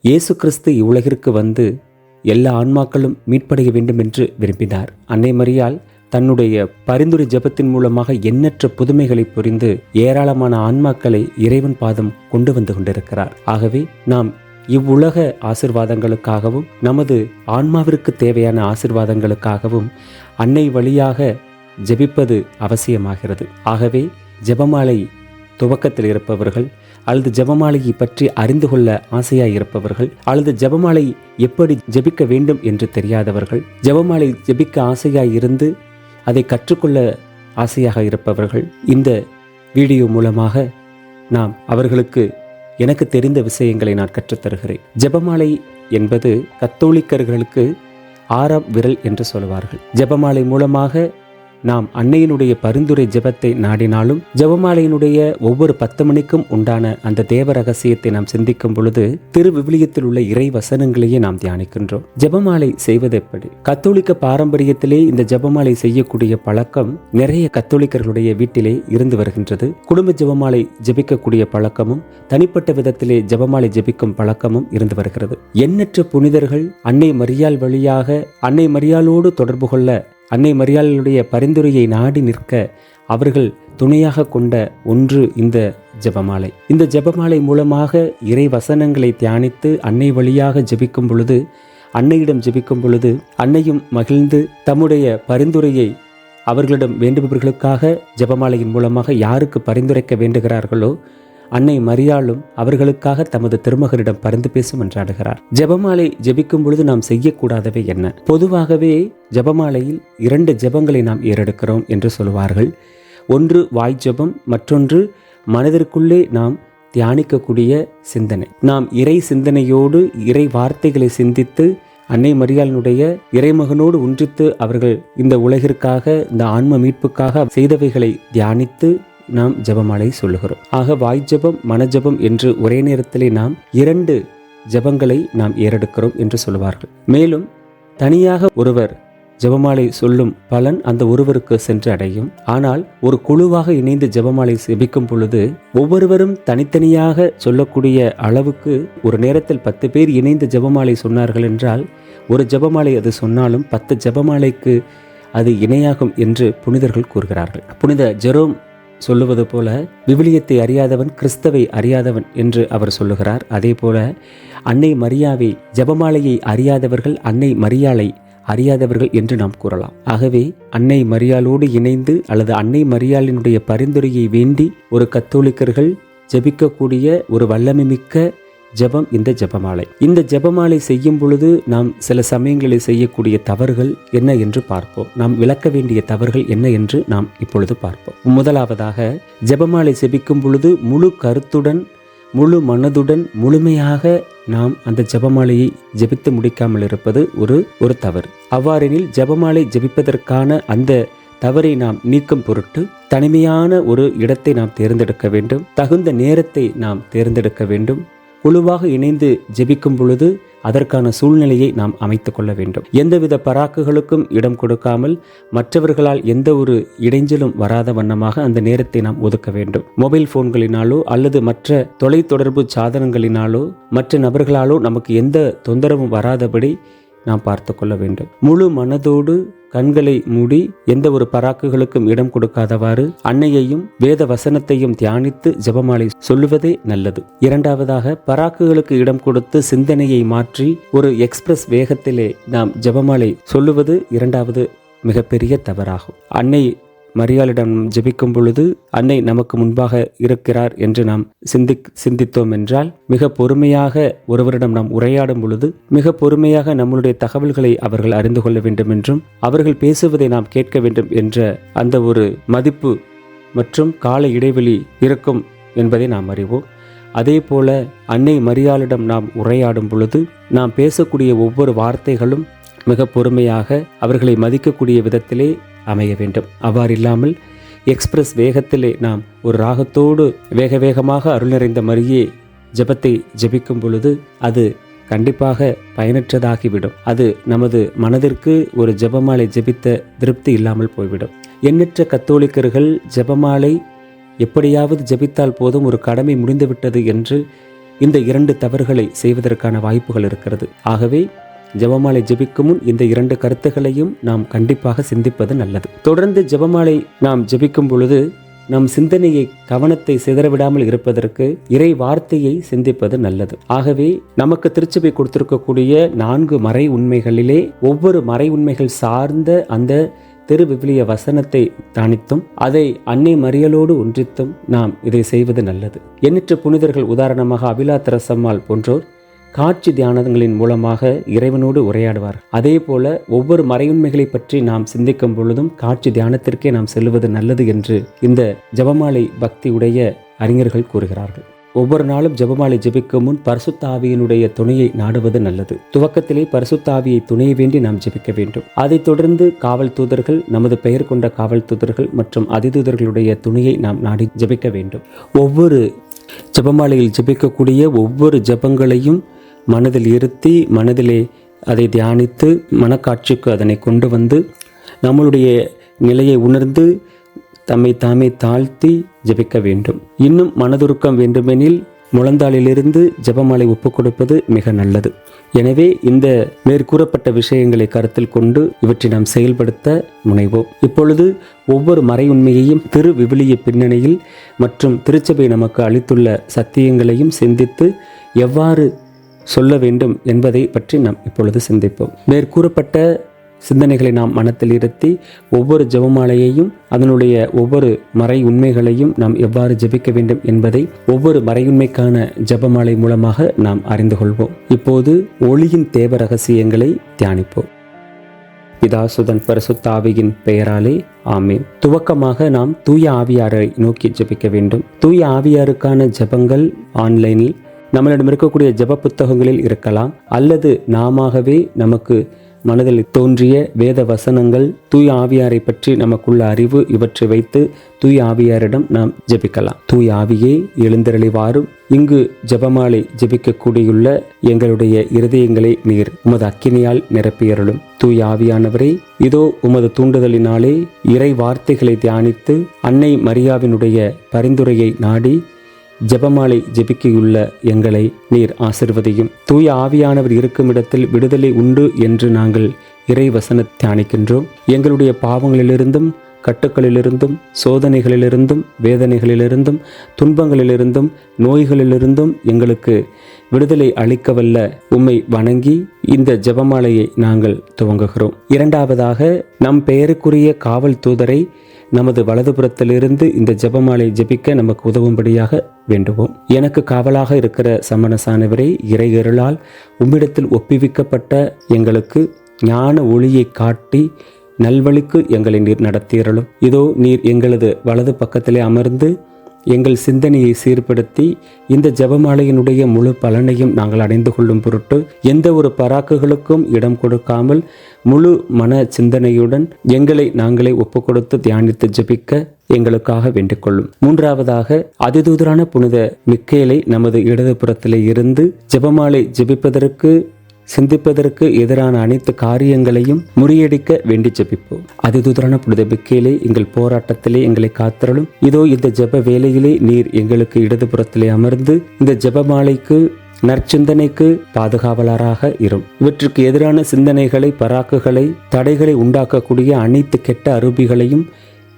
இயேசு கிறிஸ்து இவ்வுலகிற்கு வந்து எல்லா ஆன்மாக்களும் மீட்படைய வேண்டும் என்று விரும்பினார். அன்னை மரியாள் தன்னுடைய பரிந்துரை ஜெபத்தின் மூலமாக எண்ணற்ற புதுமைகளை புரிந்து ஏராளமான ஆன்மாக்களை இறைவன் பாதம் கொண்டு வந்து கொண்டிருக்கிறார். ஆகவே நாம் இவ்வுலக ஆசிர்வாதங்களுக்காகவும் நமது ஆன்மாவிற்கு தேவையான ஆசிர்வாதங்களுக்காகவும் அன்னை வழியாக ஜெபிப்பது அவசியமாகிறது. ஆகவே ஜெபமாலை துவக்கத்தில் இருப்பவர்கள் அல்லது ஜெபமாலையை பற்றி அறிந்து கொள்ள ஆசையாய் இருப்பவர்கள் அல்லது ஜெபமாலை எப்படி ஜெபிக்க வேண்டும் என்று தெரியாதவர்கள், ஜெபமாலை ஜெபிக்க ஆசையாய் இருந்து அதை கற்றுக்கொள்ள ஆசையாக இருப்பவர்கள் இந்த வீடியோ மூலமாக நாம் அவர்களுக்கு எனக்கு தெரிந்த விஷயங்களை நான் கற்றுத்தருகிறேன். ஜெபமாலை என்பது கத்தோலிக்கர்களுக்கு 6ஆம் விரல் என்று சொல்வார்கள். ஜெபமாலை மூலமாக நாம் அன்னையினுடைய பரிந்துரை ஜெபத்தை நாடினாலும் ஜெபமாலையினுடைய ஒவ்வொரு 10 மணிக்கும் உண்டான அந்த தேவ ரகசியத்தை நாம் சிந்திக்கும் பொழுது திருவிவிலியத்தில் உள்ள இறை வசனங்களையே நாம் தியானிக்கின்றோம். ஜெபமாலை செய்வது எப்படி? கத்தோலிக்க பாரம்பரியத்திலே இந்த ஜெபமாலை செய்யக்கூடிய பழக்கம் நிறைய கத்தோலிக்கர்களுடைய வீட்டிலே இருந்து வருகின்றது. குடும்ப ஜெபமாலை ஜெபிக்கக்கூடிய பழக்கமும் தனிப்பட்ட விதத்திலே ஜெபமாலை ஜெபிக்கும் பழக்கமும் இருந்து வருகிறது. எண்ணற்ற புனிதர்கள் அன்னை மரியாள் வழியாக அன்னை மரியாளோடு தொடர்பு கொள்ள அன்னை மரியாளுடைய பரிந்துரையை நாடி நிற்க அவர்கள் துணையாக கொண்ட ஒன்று இந்த ஜெபமாலை. இந்த ஜெபமாலை மூலமாக இறை வசனங்களை தியானித்து அன்னை வழியாக ஜெபிக்கும் பொழுது, அன்னையிடம் ஜெபிக்கும் பொழுது அன்னையும் மகிழ்ந்து தம்முடைய பரிந்துரையை அவர்களிடம் வேண்டுபவர்களுக்காக ஜெபமாலையின் மூலமாக யாருக்கு பரிந்துரைக்க வேண்டுகிறார்களோ அன்னை மரியாளும் அவர்களுக்காக தமது திருமகனிடம் பரிந்து பேசும் என்றாடுகிறார். ஜெபமாலை ஜெபிக்கும் பொழுது நாம் செய்யக்கூடாதவை என்ன? பொதுவாகவே ஜெபமாலையில் 2 ஜெபங்களை நாம் ஏறெடுக்கிறோம் என்று சொல்வார்கள். ஒன்று வாய் ஜெபம், மற்றொன்று மனதிற்குள்ளே நாம் தியானிக்கக்கூடிய சிந்தனை. நாம் இறை சிந்தனையோடு இறை வார்த்தைகளை சிந்தித்து அன்னை மரியாளினுடைய இறைமகனோடு ஒன்றித்து அவர்கள் இந்த உலகிற்காக இந்த ஆன்ம மீட்புக்காக செய்தவைகளை தியானித்து நாம் ஜெபமாலை சொல்லுகிறோம். ஆக வாய் ஜெபம் மனஜெபம் என்று ஒரே நேரத்திலே நாம் 2 ஜெபங்களை நாம் ஏறெடுக்கிறோம் என்று சொல்வார்கள். மேலும் தனியாக ஒருவர் ஜெபமாலை சொல்லும் பலன் அந்த ஒருவருக்கு சென்று அடையும். ஆனால் ஒரு குழுவாக இணைந்து ஜெபமாலை ஜெபிக்கும் பொழுது ஒவ்வொருவரும் தனித்தனியாக சொல்லக்கூடிய அளவுக்கு ஒரு நேரத்தில் 10 பேர் இணைந்து ஜெபமாலை சொன்னார்கள் என்றால் ஒரு ஜெபமாலை அது சொன்னாலும் 10 ஜெபமாலைக்கு அது இணையாகும் என்று புனிதர்கள் கூறுகிறார்கள். புனித ஜெரோம் சொல்லுவது போல விவிலியத்தை அறியாதவன் கிறிஸ்தவை அறியாதவன் என்று அவர் சொல்லுகிறார். அதே போல அன்னை மரியாவை ஜெபமாலையை அறியாதவர்கள் அன்னை மரியாளை அறியாதவர்கள் என்று நாம் கூறலாம். ஆகவே அன்னை மரியாளோடு இணைந்து அல்லது அன்னை மரியாளினுடைய பரிந்துரையை வேண்டி ஒரு கத்தோலிக்கர்கள் ஜெபிக்கக்கூடிய ஒரு வல்லமை மிக்க ஜெபம் இந்த ஜெபமாலை. இந்த ஜெபமாலை செய்யும் பொழுது நாம் சில சமயங்களில் செய்யக்கூடிய தவறுகள் என்ன என்று பார்ப்போம். நாம் விளக்க வேண்டிய தவறுகள் என்ன என்று நாம் இப்பொழுது பார்ப்போம். முதலாவதாக ஜெபமாலை ஜெபிக்கும் பொழுது முழு கருத்துடன் முழு மனதுடன் முழுமையாக நாம் அந்த ஜெபமாலையை ஜெபித்து முடிக்காமல் இருப்பது ஒரு தவறு. அவ்வாறெனில் ஜெபமாலை ஜெபிப்பதற்கான அந்த தவறை நாம் நீக்கும் பொருட்டு தனிமையான ஒரு இடத்தை நாம் தேர்ந்தெடுக்க வேண்டும். தகுந்த நேரத்தை நாம் தேர்ந்தெடுக்க வேண்டும். குழுவாக இணைந்து ஜெபிக்கும் பொழுது அதற்கான சூழ்நிலையை நாம் அமைத்துக் கொள்ள வேண்டும். எந்தவித பராக்குகளுக்கும் இடம் கொடுக்காமல் மற்றவர்களால் எந்த ஒரு இடைஞ்சலும் வராத வண்ணமாக அந்த நேரத்தை நாம் ஒதுக்க வேண்டும். மொபைல் போன்களினாலோ அல்லது மற்ற தொலைத்தொடர்பு சாதனங்களினாலோ மற்ற நபர்களாலோ நமக்கு எந்த தொந்தரவும் வராதபடி நாம் பார்த்து கொள்ள வேண்டும். முழு மனதோடு கண்களை மூடி எந்த ஒரு பராக்குகளுக்கும் இடம் கொடுக்காதவாறு அன்னையையும் வேத வசனத்தையும் தியானித்து ஜெபமாலை சொல்லுவதே நல்லது. இரண்டாவதாக பராக்குகளுக்கு இடம் கொடுத்து சிந்தனையை மாற்றி ஒரு எக்ஸ்பிரஸ் வேகத்திலே நாம் ஜெபமாலை சொல்லுவது இரண்டாவது மிகப்பெரிய தவறாகும். அன்னை மரியாளிடம் ஜெபிக்கும் பொழுது அன்னை நமக்கு முன்பாக இருக்கிறார் என்று நாம் சிந்தித்தோம் என்றால் மிக பொறுமையாக ஒருவரிடம் நாம் உரையாடும் பொழுது மிக பொறுமையாக நம்மளுடைய தகவல்களை அவர்கள் அறிந்து கொள்ள வேண்டும் என்றும் அவர்கள் பேசுவதை நாம் கேட்க வேண்டும் என்ற அந்த ஒரு மதிப்பு மற்றும் கால இடைவெளி இருக்கும் என்பதை நாம் அறிவோம். அதே போல அன்னை மரியாளிடம் நாம் உரையாடும் பொழுது நாம் பேசக்கூடிய ஒவ்வொரு வார்த்தைகளும் மிக பொறுமையாக அவர்களை மதிக்கக்கூடிய விதத்திலே அமைய வேண்டும். அவ்வாறில்லாமல் எக்ஸ்பிரஸ் வேகத்திலே நாம் ஒரு ராகத்தோடு வேக வேகமாக அருள் நிறைந்த மரியே ஜெபத்தை ஜெபிக்கும் பொழுது அது கண்டிப்பாக பயனற்றதாகிவிடும். அது நமது மனதிற்கு ஒரு ஜெபமாலை ஜெபித்த திருப்தி இல்லாமல் போய்விடும். எண்ணற்ற கத்தோலிக்கர்கள் ஜெபமாலை எப்படியாவது ஜெபித்தால் போதும் ஒரு கடமை முடிந்துவிட்டது என்று இந்த 2 தவறுகளை செய்வதற்கான வாய்ப்புகள் இருக்கிறது. ஆகவே ஜெபமாலை ஜெபிக்கும் முன் இந்த 2 கருத்துகளையும் நாம் கண்டிப்பாக சிந்திப்பது நல்லது. தொடர்ந்து ஜெபமாலை நாம் ஜெபிக்கும் பொழுது நம் சிந்தனையை, கவனத்தை சிதறவிடாமல் இருப்பதற்கு இறை வார்த்தையை சிந்திப்பது நல்லது. ஆகவே நமக்கு திருச்சபை கொடுத்திருக்கக்கூடிய 4 மறை உண்மைகளிலே ஒவ்வொரு மறை உண்மைகள் சார்ந்த அந்த திருவிவிலிய வசனத்தை தியானித்தும் அதை அன்னை மரியலோடு ஒன்றித்தும் நாம் இதை செய்வது நல்லது. எண்ணற்ற புனிதர்கள், உதாரணமாக அபிலா தெரசம்மாள் போன்றோர் காட்சி தியானங்களின் மூலமாக இறைவனோடு உரையாடுவார். அதே போல ஒவ்வொரு மறையுண்மைகளை பற்றி நாம் சிந்திக்கும் பொழுதும் காட்சி தியானத்திற்கே நாம் செல்வது நல்லது என்று இந்த ஜெபமாலை பக்தியுடைய அறிஞர்கள் கூறுகிறார்கள். ஒவ்வொரு நாளும் ஜெபமாலை ஜெபிக்கும் முன் பரிசுத்த ஆவியினுடைய துணையை நாடுவது நல்லது. துவக்கத்திலே பரிசுத்த ஆவியை துணையை வேண்டி நாம் ஜெபிக்க வேண்டும். அதைத் தொடர்ந்து காவல் தூதர்கள், நமது பெயர் கொண்ட காவல் தூதர்கள் மற்றும் அதிதூதர்களுடைய துணையை நாம் நாடி ஜெபிக்க வேண்டும். ஒவ்வொரு ஜெபமாலையில் ஜெபிக்கக்கூடிய ஒவ்வொரு ஜெபங்களையும் மனதில் இருத்தி, மனதிலே அதை தியானித்து, மனக்காட்சிக்கு அதனை கொண்டு வந்து நம்மளுடைய நிலையை உணர்ந்து தம்மை தாமே தாழ்த்தி ஜெபிக்க வேண்டும். இன்னும் மனதுருக்கம் வேண்டுமெனில் முழந்தாளிலிருந்து ஜெபமாலை ஒப்புக் கொடுப்பது மிக நல்லது. எனவே இந்த மேற்கூறப்பட்ட விஷயங்களை கருத்தில் கொண்டு இவற்றை நாம் செயல்படுத்த முனைவோம். இப்பொழுது ஒவ்வொரு மறை உண்மையையும் திரு விவிலிய பின்னணியில் மற்றும் திருச்சபை நமக்கு அளித்துள்ள சத்தியங்களையும் சிந்தித்து எவ்வாறு சொல்ல வேண்டும் என்பதை பற்றி நாம் இப்பொழுது சிந்திப்போம். மேற்கூறப்பட்ட சிந்தனைகளை நாம் மனத்தில் இருத்தி ஒவ்வொரு ஜெபமாலையையும் அதனுடைய ஒவ்வொரு மறை உண்மைகளையும் நாம் எவ்வாறு ஜெபிக்க வேண்டும் என்பதை ஒவ்வொரு மறையுண்மைக்கான ஜெபமாலை மூலமாக நாம் அறிந்து கொள்வோம். இப்போது ஒளியின் தேவ ரகசியங்களை தியானிப்போம். பிதாசுதன் பரிசுத்த ஆவியின் பெயராலே ஆமேன். துவக்கமாக நாம் தூய ஆவியாரை நோக்கி ஜெபிக்க வேண்டும். தூய ஆவியாருக்கான ஜெபங்கள் ஆன்லைனில் நம்மளிடம் இருக்கக்கூடிய ஜெப புத்தகங்களில் இருக்கலாம், அல்லது நாமவே நமக்கு மனதில் தோன்றிய வேத வசனங்கள், தூய ஆவியாரை பற்றி நமக்குள்ள அறிவு, இவற்றை வைத்து தூய ஆவியாரிடம் நாம் ஜெபிக்கலாம். தூய ஆவியே எழுந்தருளி வாரும். இங்கு ஜெபமாலை ஜெபிக்கக்கூடியுள்ள எங்களுடைய இருதயங்களை நீர் உமது அக்கினியால் நிரப்பியருளும். தூய ஆவியானவரே, இதோ உமது தூண்டுதலினாலே இறை வார்த்தைகளை தியானித்து அன்னை மரியாவினுடைய பரிந்துரையை நாடி ஜெபமாலை ஜெபிக்கையுள்ள எங்களை நீர் ஆசிர்வதியும். தூய ஆவியானவர் இருக்கும் இடத்தில் விடுதலை உண்டு என்று நாங்கள் இறை வசன தியானிக்கின்றோம். எங்களுடைய பாவங்களிலிருந்தும், கட்டுக்களிலிருந்தும், சோதனைகளிலிருந்தும், வேதனைகளிலிருந்தும், துன்பங்களிலிருந்தும், நோய்களிலிருந்தும் எங்களுக்கு விடுதலை அளிக்கவல்ல உம்மை வணங்கி இந்த ஜெபமாலையை நாங்கள் துவங்குகிறோம். இரண்டாவதாக, நம் பெயருக்குரிய காவல் தூதரை நமது வலதுபுறத்திலிருந்து இந்த ஜெபமாலை ஜெபிக்க நமக்கு உதவும்படியாக வேண்டுவோம். எனக்கு காவலாக இருக்கிற சமணசானவரே, இறையருளால் உம்மிடத்தில் ஒப்புவிக்கப்பட்ட எங்களுக்கு ஞான ஒளியை காட்டி நல்வழிக்கு எங்களை நீர் நடத்தியருளும். இதோ நீர் எங்களது வலது பக்கத்திலே அமர்ந்து எங்கள் சிந்தனையை சீர்படுத்தி இந்த ஜெபமாலையினுடைய முழு பலனையும் நாங்கள் அடைந்து கொள்ளும் பொருட்டு எந்த ஒரு பராக்குகளுக்கும் இடம் கொடுக்காமல் முழு மன சிந்தனையுடன் எங்களை நாங்களே ஒப்பு கொடுத்து தியானித்து ஜெபிக்க எங்களுக்காக வேண்டிக் கொள்ளும். மூன்றாவதாக, அதிதூதரான புனித மிக்கேலை நமது இடது புறத்திலே இருந்து ஜெபமாலை ஜெபிப்பதற்கு, சிந்திப்பதற்கு எதிரான அனைத்து காரியங்களையும் முறியடிக்க வேண்டி ஜெபிப்போம். அதிதூதரான புனித மிக்கேலே, எங்கள் போராட்டத்திலே எங்களை காத்தருளும். இதோ இந்த ஜெப வேளையிலே நீர் எங்களுக்கு இடதுபுறத்திலே அமர்ந்து இந்த ஜெபமாலைக்கு, நற்சிந்தனைக்கு பாதுகாவலராக இரும். இவற்றுக்கு எதிரான சிந்தனைகளை, பராக்குகளை, தடைகளை உண்டாக்கக்கூடிய அனைத்து கெட்ட அரூபிகளையும்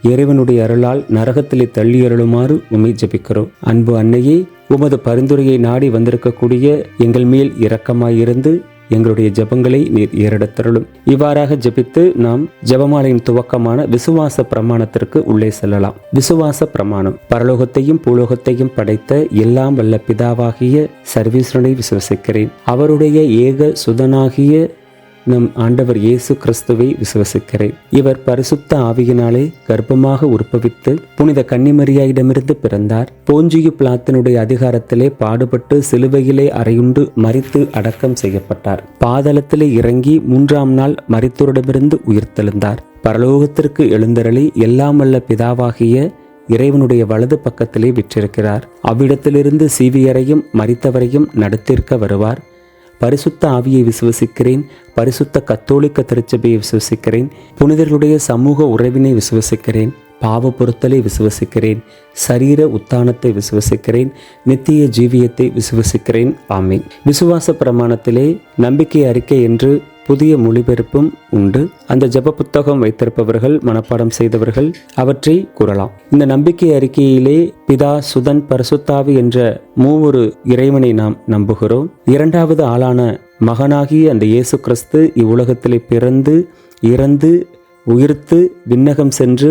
இறைவனுடைய அருளால் நரகத்திலே தள்ளியருளுமாறு உம்மை ஜெபிக்கிறோம். அன்பு அன்னையே, உமது பரிந்துரையை நாடி வந்திருக்கக்கூடிய எங்கள் மேல் இரக்கமாயிருந்து எங்களுடைய ஜெபங்களை நீர் ஏறெடுத்தருளும். இவ்வாறாக ஜெபித்து நாம் ஜெபமாலையின் துவக்கமான விசுவாச பிரமாணத்திற்கு உள்ளே செல்லலாம். விசுவாச பிரமாணம். பரலோகத்தையும் பூலோகத்தையும் படைத்த எல்லாம் வல்ல பிதாவாகிய சர்வேஸ்வரனை விசுவசிக்கிறேன். அவருடைய ஏக சுதனாகிய நம் ஆண்டவர் இயேசு கிறிஸ்துவை விசுவசிக்கிறேன். இவர் பரிசுத்த ஆவியினாலே கர்ப்பமாக உற்பவித்து புனித கன்னிமரியாயிடமிருந்து பிறந்தார். போஞ்சியு பிலாத்தினுடைய அதிகாரத்திலே பாடுபட்டு சிலுவையிலே அறையுண்டு மரித்து அடக்கம் செய்யப்பட்டார். பாதாளத்திலே இறங்கி 3ஆம் நாள் மரித்தோரிடமிருந்து உயிர்த்தெழுந்தார். பரலோகத்திற்கு எழுந்தருளி எல்லாம் வல்ல பிதாவாகிய இறைவனுடைய வலது பக்கத்திலே விற்றிருக்கிறார். அவ்விடத்திலிருந்து சீவியரையும் மரித்தவரையும் நடத்திற்க வருவார். பரிசுத்த ஆவியை விசுவசிக்கிறேன். பரிசுத்த கத்தோலிக்க திருச்சபையை விசுவசிக்கிறேன். புனிதர்களுடைய சமூக உறவினை விசுவசிக்கிறேன். பாவ பொறுத்தலை விசுவசிக்கிறேன், சரீர உத்தானத்தை விசுவசிக்கிறேன், நித்திய ஜீவியத்தை விசுவசிக்கிறேன். ஆமீன். விசுவாச பிரமாணத்திலே நம்பிக்கை அறிக்கை என்று புதிய மொழிபெயர்ப்பும் உண்டு. அந்த ஜெப புத்தகம் வைத்திருப்பவர்கள், மனப்பாடம் செய்தவர்கள் அவற்றை கூறலாம். இந்த நம்பிக்கை அறிக்கையிலே பிதா, சுதன், பரிசுத்தாவி என்ற மூவொரு இறைவனை நாம் நம்புகிறோம். இரண்டாவது ஆளான மகனாகிய அந்த இயேசு கிறிஸ்து இவ்வுலகத்திலே பிறந்து, இறந்து, உயிர்த்து, விண்ணகம் சென்று,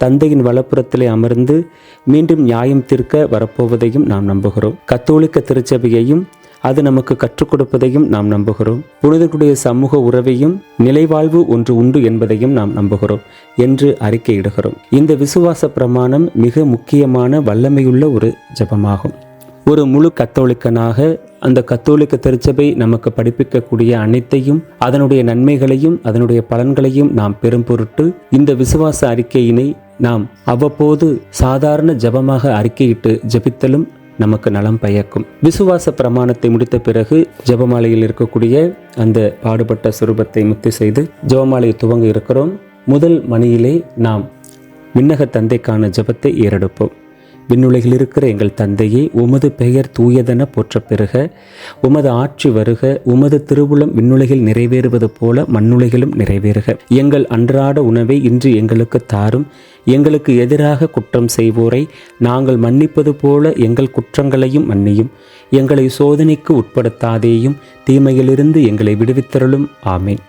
தந்தையின் வலப்புறத்திலே அமர்ந்து மீண்டும் நியாயம் தீர்க்க வரப்போவதையும் நாம் நம்புகிறோம். கத்தோலிக்க திருச்சபையையும் அது நமக்கு கற்றுக் கொடுப்பதையும் நாம் நம்புகிறோம். புனிதர்களுடைய சமூக உறவையும் நிலைவாழ்வு ஒன்று உண்டு என்பதையும் நாம் நம்புகிறோம் என்று அறிக்கையிடுகிறோம். இந்த விசுவாச பிரமாணம் மிக முக்கியமான வல்லமையுள்ள ஒரு ஜெபமாகும். ஒரு முழு கத்தோலிக்கனாக அந்த கத்தோலிக்க திருச்சபை நமக்கு படிப்பிக்கக்கூடிய அனைத்தையும், அதனுடைய நன்மைகளையும் அதனுடைய பலன்களையும் நாம் பெரும் பொருட்டு இந்த விசுவாச அறிக்கையினை நாம் அவ்வப்போது சாதாரண ஜெபமாக அறிக்கையிட்டு ஜெபித்தலும் நமக்கு நலம் பயக்கும். விசுவாச பிரமாணத்தை முடித்த பிறகு ஜெபமாலையில் இருக்கக்கூடிய அந்த பாடுபட்ட சுரூபத்தை முத்தி செய்து ஜெபமாலையை துவங்க இருக்கிறோம். முதல் மணியிலே நாம் விண்ணக தந்தைக்கான ஜெபத்தை ஏறெடுப்போம். விண்ணுலகில் இருக்கிற எங்கள் தந்தையே, உமது பெயர் தூயதென போற்ற பெறுக, உமது ஆட்சி வருக, உமது திருவுளம் விண்ணுலகில் நிறைவேறுவது போல மண்ணுலகிலும் நிறைவேறுக. எங்கள் அன்றாட உணவை இன்று எங்களுக்கு தாரும். எங்களுக்கு எதிராக குற்றம் செய்வோரை நாங்கள் மன்னிப்பது போல எங்கள் குற்றங்களையும் மன்னியும். எங்களை சோதனைக்கு உட்படுத்தாதேயும், தீமையிலிருந்து எங்களை விடுவித்தருளும். ஆமீன்.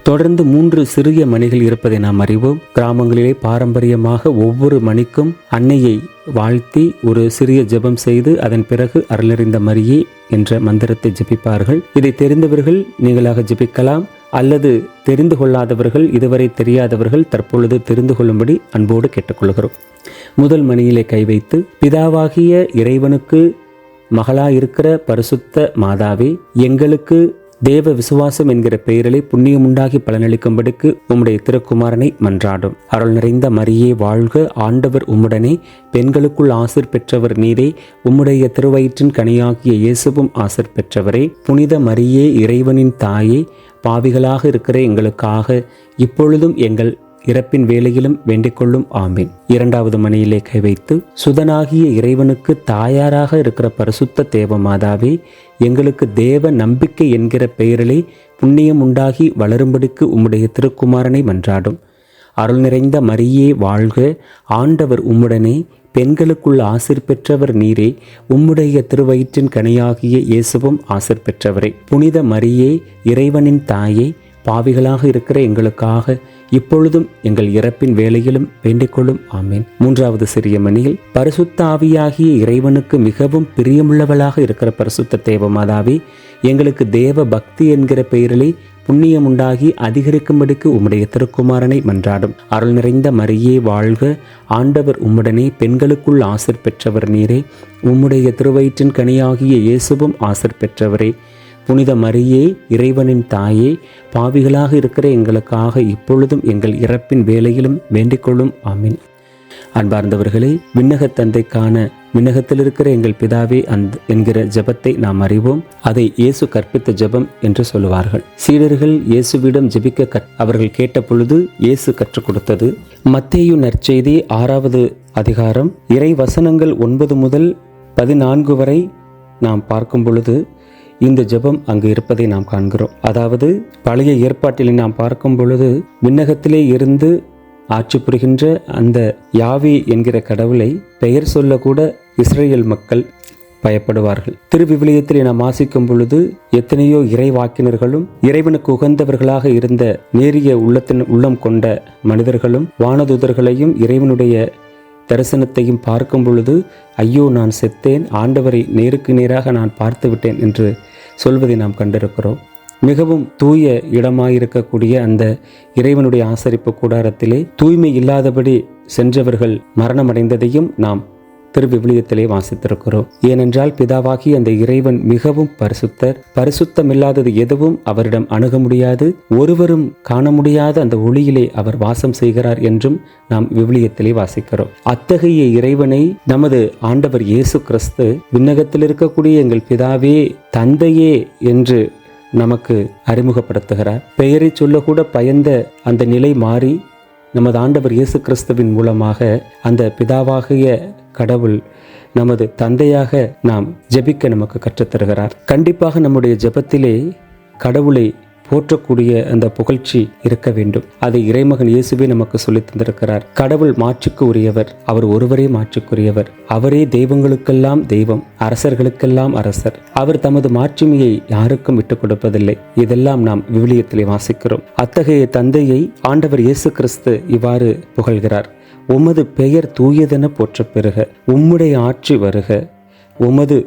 தொடர்ந்து 3 சிறிய மணிகள் இருப்பதை நாம் அறிவோம். கிராமங்களிலே பாரம்பரியமாக ஒவ்வொரு மணிக்கும் அன்னையை வாழ்த்தி ஒரு சிறிய ஜெபம் செய்து அதன் பிறகு அருளறிந்த மரியே என்ற மந்திரத்தை ஜெபிப்பார்கள். இதை தெரிந்தவர்கள் நீங்களாக ஜெபிக்கலாம், அல்லது தெரிந்து கொள்ளாதவர்கள், இதுவரை தெரியாதவர்கள் தற்பொழுது தெரிந்து கொள்ளும்படி அன்போடு கேட்டுக்கொள்கிறோம். முதல் மணியிலே கை வைத்து, பிதாவாகிய இறைவனுக்கு மகளாயிருக்கிற பரிசுத்த மாதாவே, எங்களுக்கு தேவ விசுவாசம் என்கிற பெயரிலே புண்ணியம் உண்டாகி பலனளிக்கும்படிக்கு உம்முடைய திருக்குமாரனை மன்றாடும். அருள் நிறைந்த மரியே வாழ்க, ஆண்டவர் உம்முடனே, பெண்களுக்குள் ஆசிர் பெற்றவர் நீரே, உம்முடைய திருவயிற்றின் கனியாகிய இயேசுவும் ஆசிர் பெற்றவரே. புனித மரியே, இறைவனின் தாயே, பாவிகளாக இருக்கிற எங்களுக்காக இப்பொழுதும் எங்கள் இறப்பின் வேளையிலும் வேண்டிக்கொள்ளும். ஆமீன். இரண்டாவது மணியிலே கை வைத்து, சுதனாகிய இறைவனுக்கு தாயாராக இருக்கிற பரிசுத்த தேவ மாதாவே, எங்களுக்கு தேவ நம்பிக்கை என்கிற பெயரிலே புண்ணியம் உண்டாகி வளரும்படிக்கு உம்முடைய திருக்குமாரனை மன்றாடும். அருள் நிறைந்த மரியே வாழ்க, ஆண்டவர் உம்முடனே, பெண்களுக்குள் ஆசிர் பெற்றவர் நீரே, உம்முடைய திருவயிற்றின் கனியாகிய இயேசுவும் ஆசிர் பெற்றவரே. புனித மரியே, இறைவனின் தாயே, பாவிகளாக இருக்கிற எங்களுக்காக இப்பொழுதும் எங்கள் இறப்பின் வேளையிலும் வேண்டிக்கொள்ளும். ஆமீன். மூன்றாவது சிறிய மணியில், பரிசுத்த ஆவியாகிய இறைவனுக்கு மிகவும் பிரியமுள்ளவளாக இருக்கிற பரிசுத்த தேவ மாதாவே, எங்களுக்கு தேவ பக்தி என்கிற பெயரிலே புண்ணியம் உண்டாகி அதிகரிக்கும்படிக்கு உம்முடைய திருக்குமாரனை மன்றாடும். அருள் நிறைந்த மரியே வாழ்க, ஆண்டவர் உம்முடனே, பெண்களுக்குள் ஆசிர் பெற்றவர் நீரே, உம்முடைய திருவயிற்றின் கனியாகிய இயேசுவும் ஆசிர் பெற்றவரே. புனித மரியே, இறைவனின் தாயே, பாவிகளாக இருக்கிற எங்களுக்காக இப்பொழுதும் எங்கள் இறப்பின் வேளையிலும் வேண்டிக்கொள்ளும். ஆமீன். அன்பார்ந்தவர்களே, விண்ணக தந்தைக்கான விண்ணகத்தில் இருக்கிற எங்கள் பிதாவே என்கிற ஜெபத்தை நாம் அறிவோம். அதை இயேசு கற்பித்த ஜெபம் என்று சொல்லுவார்கள். சீடர்கள் இயேசுவிடம் ஜெபிக்க அவர்கள் கேட்ட பொழுது இயேசு கற்றுக் கொடுத்தது. மத்தேயு நற்செய்தி 6வது அதிகாரம் இறை வசனங்கள் 9 முதல் 14 வரை நாம் பார்க்கும் பொழுது இந்த ஜெபம் அங்கு இருப்பதை நாம் காண்கிறோம். அதாவது பழைய ஏற்பாட்டில் நாம் பார்க்கும் பொழுது விண்ணகத்திலே இருந்து ஆட்சி புரிகின்ற அந்த யாவே என்கிற கடவுளை பெயர் சொல்லக்கூட இஸ்ரேல் மக்கள் பயப்படுவார்கள். திருவிவிலியத்திலே நாம் வாசிக்கும் பொழுது எத்தனையோ இறை வாக்கினர்களும் இறைவனுக்கு உகந்தவர்களாக இருந்த நேரிய உள்ளம் கொண்ட மனிதர்களும் வானதூதர்களையும் இறைவனுடைய தரிசனத்தையும் பார்க்கும் பொழுது, ஐயோ நான் செத்தேன், ஆண்டவரை நேருக்கு நேராக நான் பார்த்து விட்டேன் என்று சொல்வதை நாம் கண்டிருக்கிறோம். மிகவும் தூய இடமாயிருக்கக்கூடிய அந்த இறைவனுடைய ஆசரிப்பு கூடாரத்திலே தூய்மை இல்லாதபடி சென்றவர்கள் மரணமடைந்ததையும் நாம் திருவிவிலியத்திலே வாசித்திருக்கிறோம். ஏனென்றால் பிதாவாகி அந்த இறைவன் மிகவும் பரிசுத்தர். பரிசுத்தமில்லாதது எதுவும் அவரிடம் அணுக முடியாது. ஒருவரும் காண முடியாத அந்த ஒளியிலே அவர் வாசம் செய்கிறார் என்றும் நாம் விவிலியத்திலே வாசிக்கிறோம். அத்தகைய இறைவனை நமது ஆண்டவர் இயேசு கிறிஸ்து விண்ணகத்தில் இருக்கக்கூடிய எங்கள் பிதாவே, தந்தையே என்று நமக்கு அறிமுகப்படுத்துகிறார். பெயரை சொல்லக்கூட பயந்த அந்த நிலை மாறி நமது ஆண்டவர் இயேசு கிறிஸ்துவின் மூலமாக அந்த பிதாவாகிய கடவுள் நமது தந்தையாக நாம் ஜெபிக்க நமக்கு கற்றுத்தருகிறார். கண்டிப்பாக நம்முடைய ஜெபத்திலே கடவுளை போற்றக்கூடிய அந்த புகழ்ச்சி இருக்க வேண்டும். அதை இறைமகன் இயேசுவே நமக்கு சொல்லி தந்திருக்கிறார். கடவுள் மாட்சிக்கு உரியவர், அவர் ஒருவரே மாட்சிக்குரியவர், அவரே தெய்வங்களுக்கெல்லாம் தெய்வம், அரசர்களுக்கெல்லாம் அரசர், அவர் தமது மாட்சிமையை யாருக்கும் விட்டுக் கொடுப்பதில்லை. இதெல்லாம் நாம் விவிலியத்திலே வாசிக்கிறோம். அத்தகைய தந்தையை ஆண்டவர் இயேசு கிறிஸ்து இவ்வாறு புகழ்கிறார். உமது பெயர் தூயதென போற்றப் பெறுக, உம்முடைய ஆட்சி வருக, உமது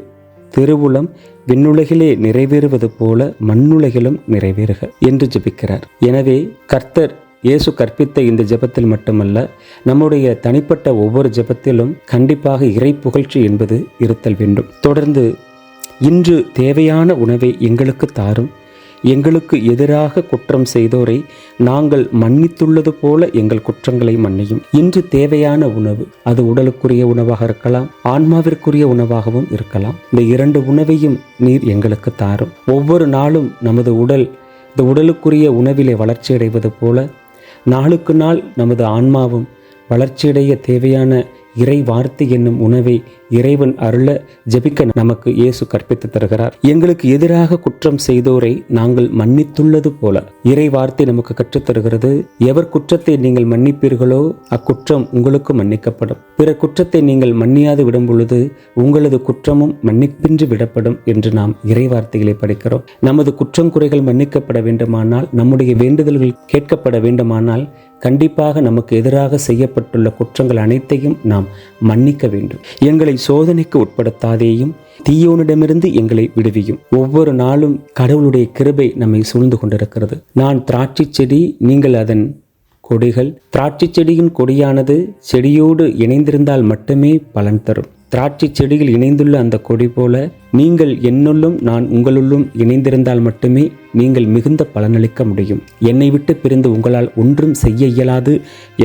திருவுளம் விண்ணுலகிலே நிறைவேறுவது போல மண்ணுலகிலும் நிறைவேறுக என்று ஜெபிக்கிறார். எனவே கர்த்தர் இயேசு கற்பித்த இந்த ஜெபத்தில் மட்டுமல்ல, நம்முடைய தனிப்பட்ட ஒவ்வொரு ஜெபத்திலும் கண்டிப்பாக இறை புகழ்ச்சி என்பது இருத்தல் வேண்டும். தொடர்ந்து, இன்று தேவையான உணவை எங்களுக்கு தாரும், எங்களுக்கு எதிராக குற்றம் செய்தோரை நாங்கள் மன்னித்துள்ளது போல எங்கள் குற்றங்களை மன்னியும். இன்று தேவையான உணவு, அது உடலுக்குரிய உணவாக இருக்கலாம், ஆன்மாவிற்குரிய உணவாகவும் இருக்கலாம். இந்த இரண்டு உணவையும் நீர் எங்களுக்கு தாரும். ஒவ்வொரு நாளும் நமது உடல் இந்த உடலுக்குரிய உணவிலே வளர்ச்சி அடைவது போல நாளுக்கு நாள் நமது ஆன்மாவும் வளர்ச்சியடைய தேவையான இறை வார்த்தை என்னும் உணவை இறைவன் அருள ஜெபிக்க நமக்கு இயேசு கற்பித்து தருகிறார். எங்களுக்கு எதிராக குற்றம் செய்தோரை நாங்கள் மன்னித்துள்ளது போல இறை வார்த்தை நமக்கு கற்றுத்தருகிறது. எவர் குற்றத்தை நீங்கள் மன்னிப்பீர்களோ அக்குற்றம் உங்களுக்கு மன்னிக்கப்படும். பிற குற்றத்தை நீங்கள் மன்னியாது விடும் பொழுது உங்களது குற்றமும் மன்னிப்பின்றி விடப்படும் என்று நாம் இறை வார்த்தைகளை படிக்கிறோம். நமது குற்றம் குறைகள் மன்னிக்கப்பட வேண்டுமானால், நம்முடைய வேண்டுதல்கள் கேட்கப்பட வேண்டுமானால் கண்டிப்பாக நமக்கு எதிராக செய்யப்பட்டுள்ள குற்றங்கள் அனைத்தையும் நாம் மன்னிக்க வேண்டும். எங்களை சோதனைக்கு உட்படுத்தாதேயும், தீயோனிடமிருந்து எங்களை விடுவியும். ஒவ்வொரு நாளும் கடவுளுடைய கிருபை நம்மை சூழ்ந்து கொண்டிருக்கிறது. நான் திராட்சை செடி, நீங்கள் அதன் கொடிகள். திராட்சை செடியின் கொடியானது செடியோடு இணைந்திருந்தால் மட்டுமே பலன் தரும். திராட்சை செடியில் இணைந்துள்ள அந்த கொடி போல நீங்கள் என்னுள்ளும் நான் உங்களுள்ளும் இணைந்திருந்தால் மட்டுமே நீங்கள் மிகுந்த பலனளிக்க முடியும். என்னை விட்டு பிரிந்து உங்களால் ஒன்றும் செய்ய இயலாது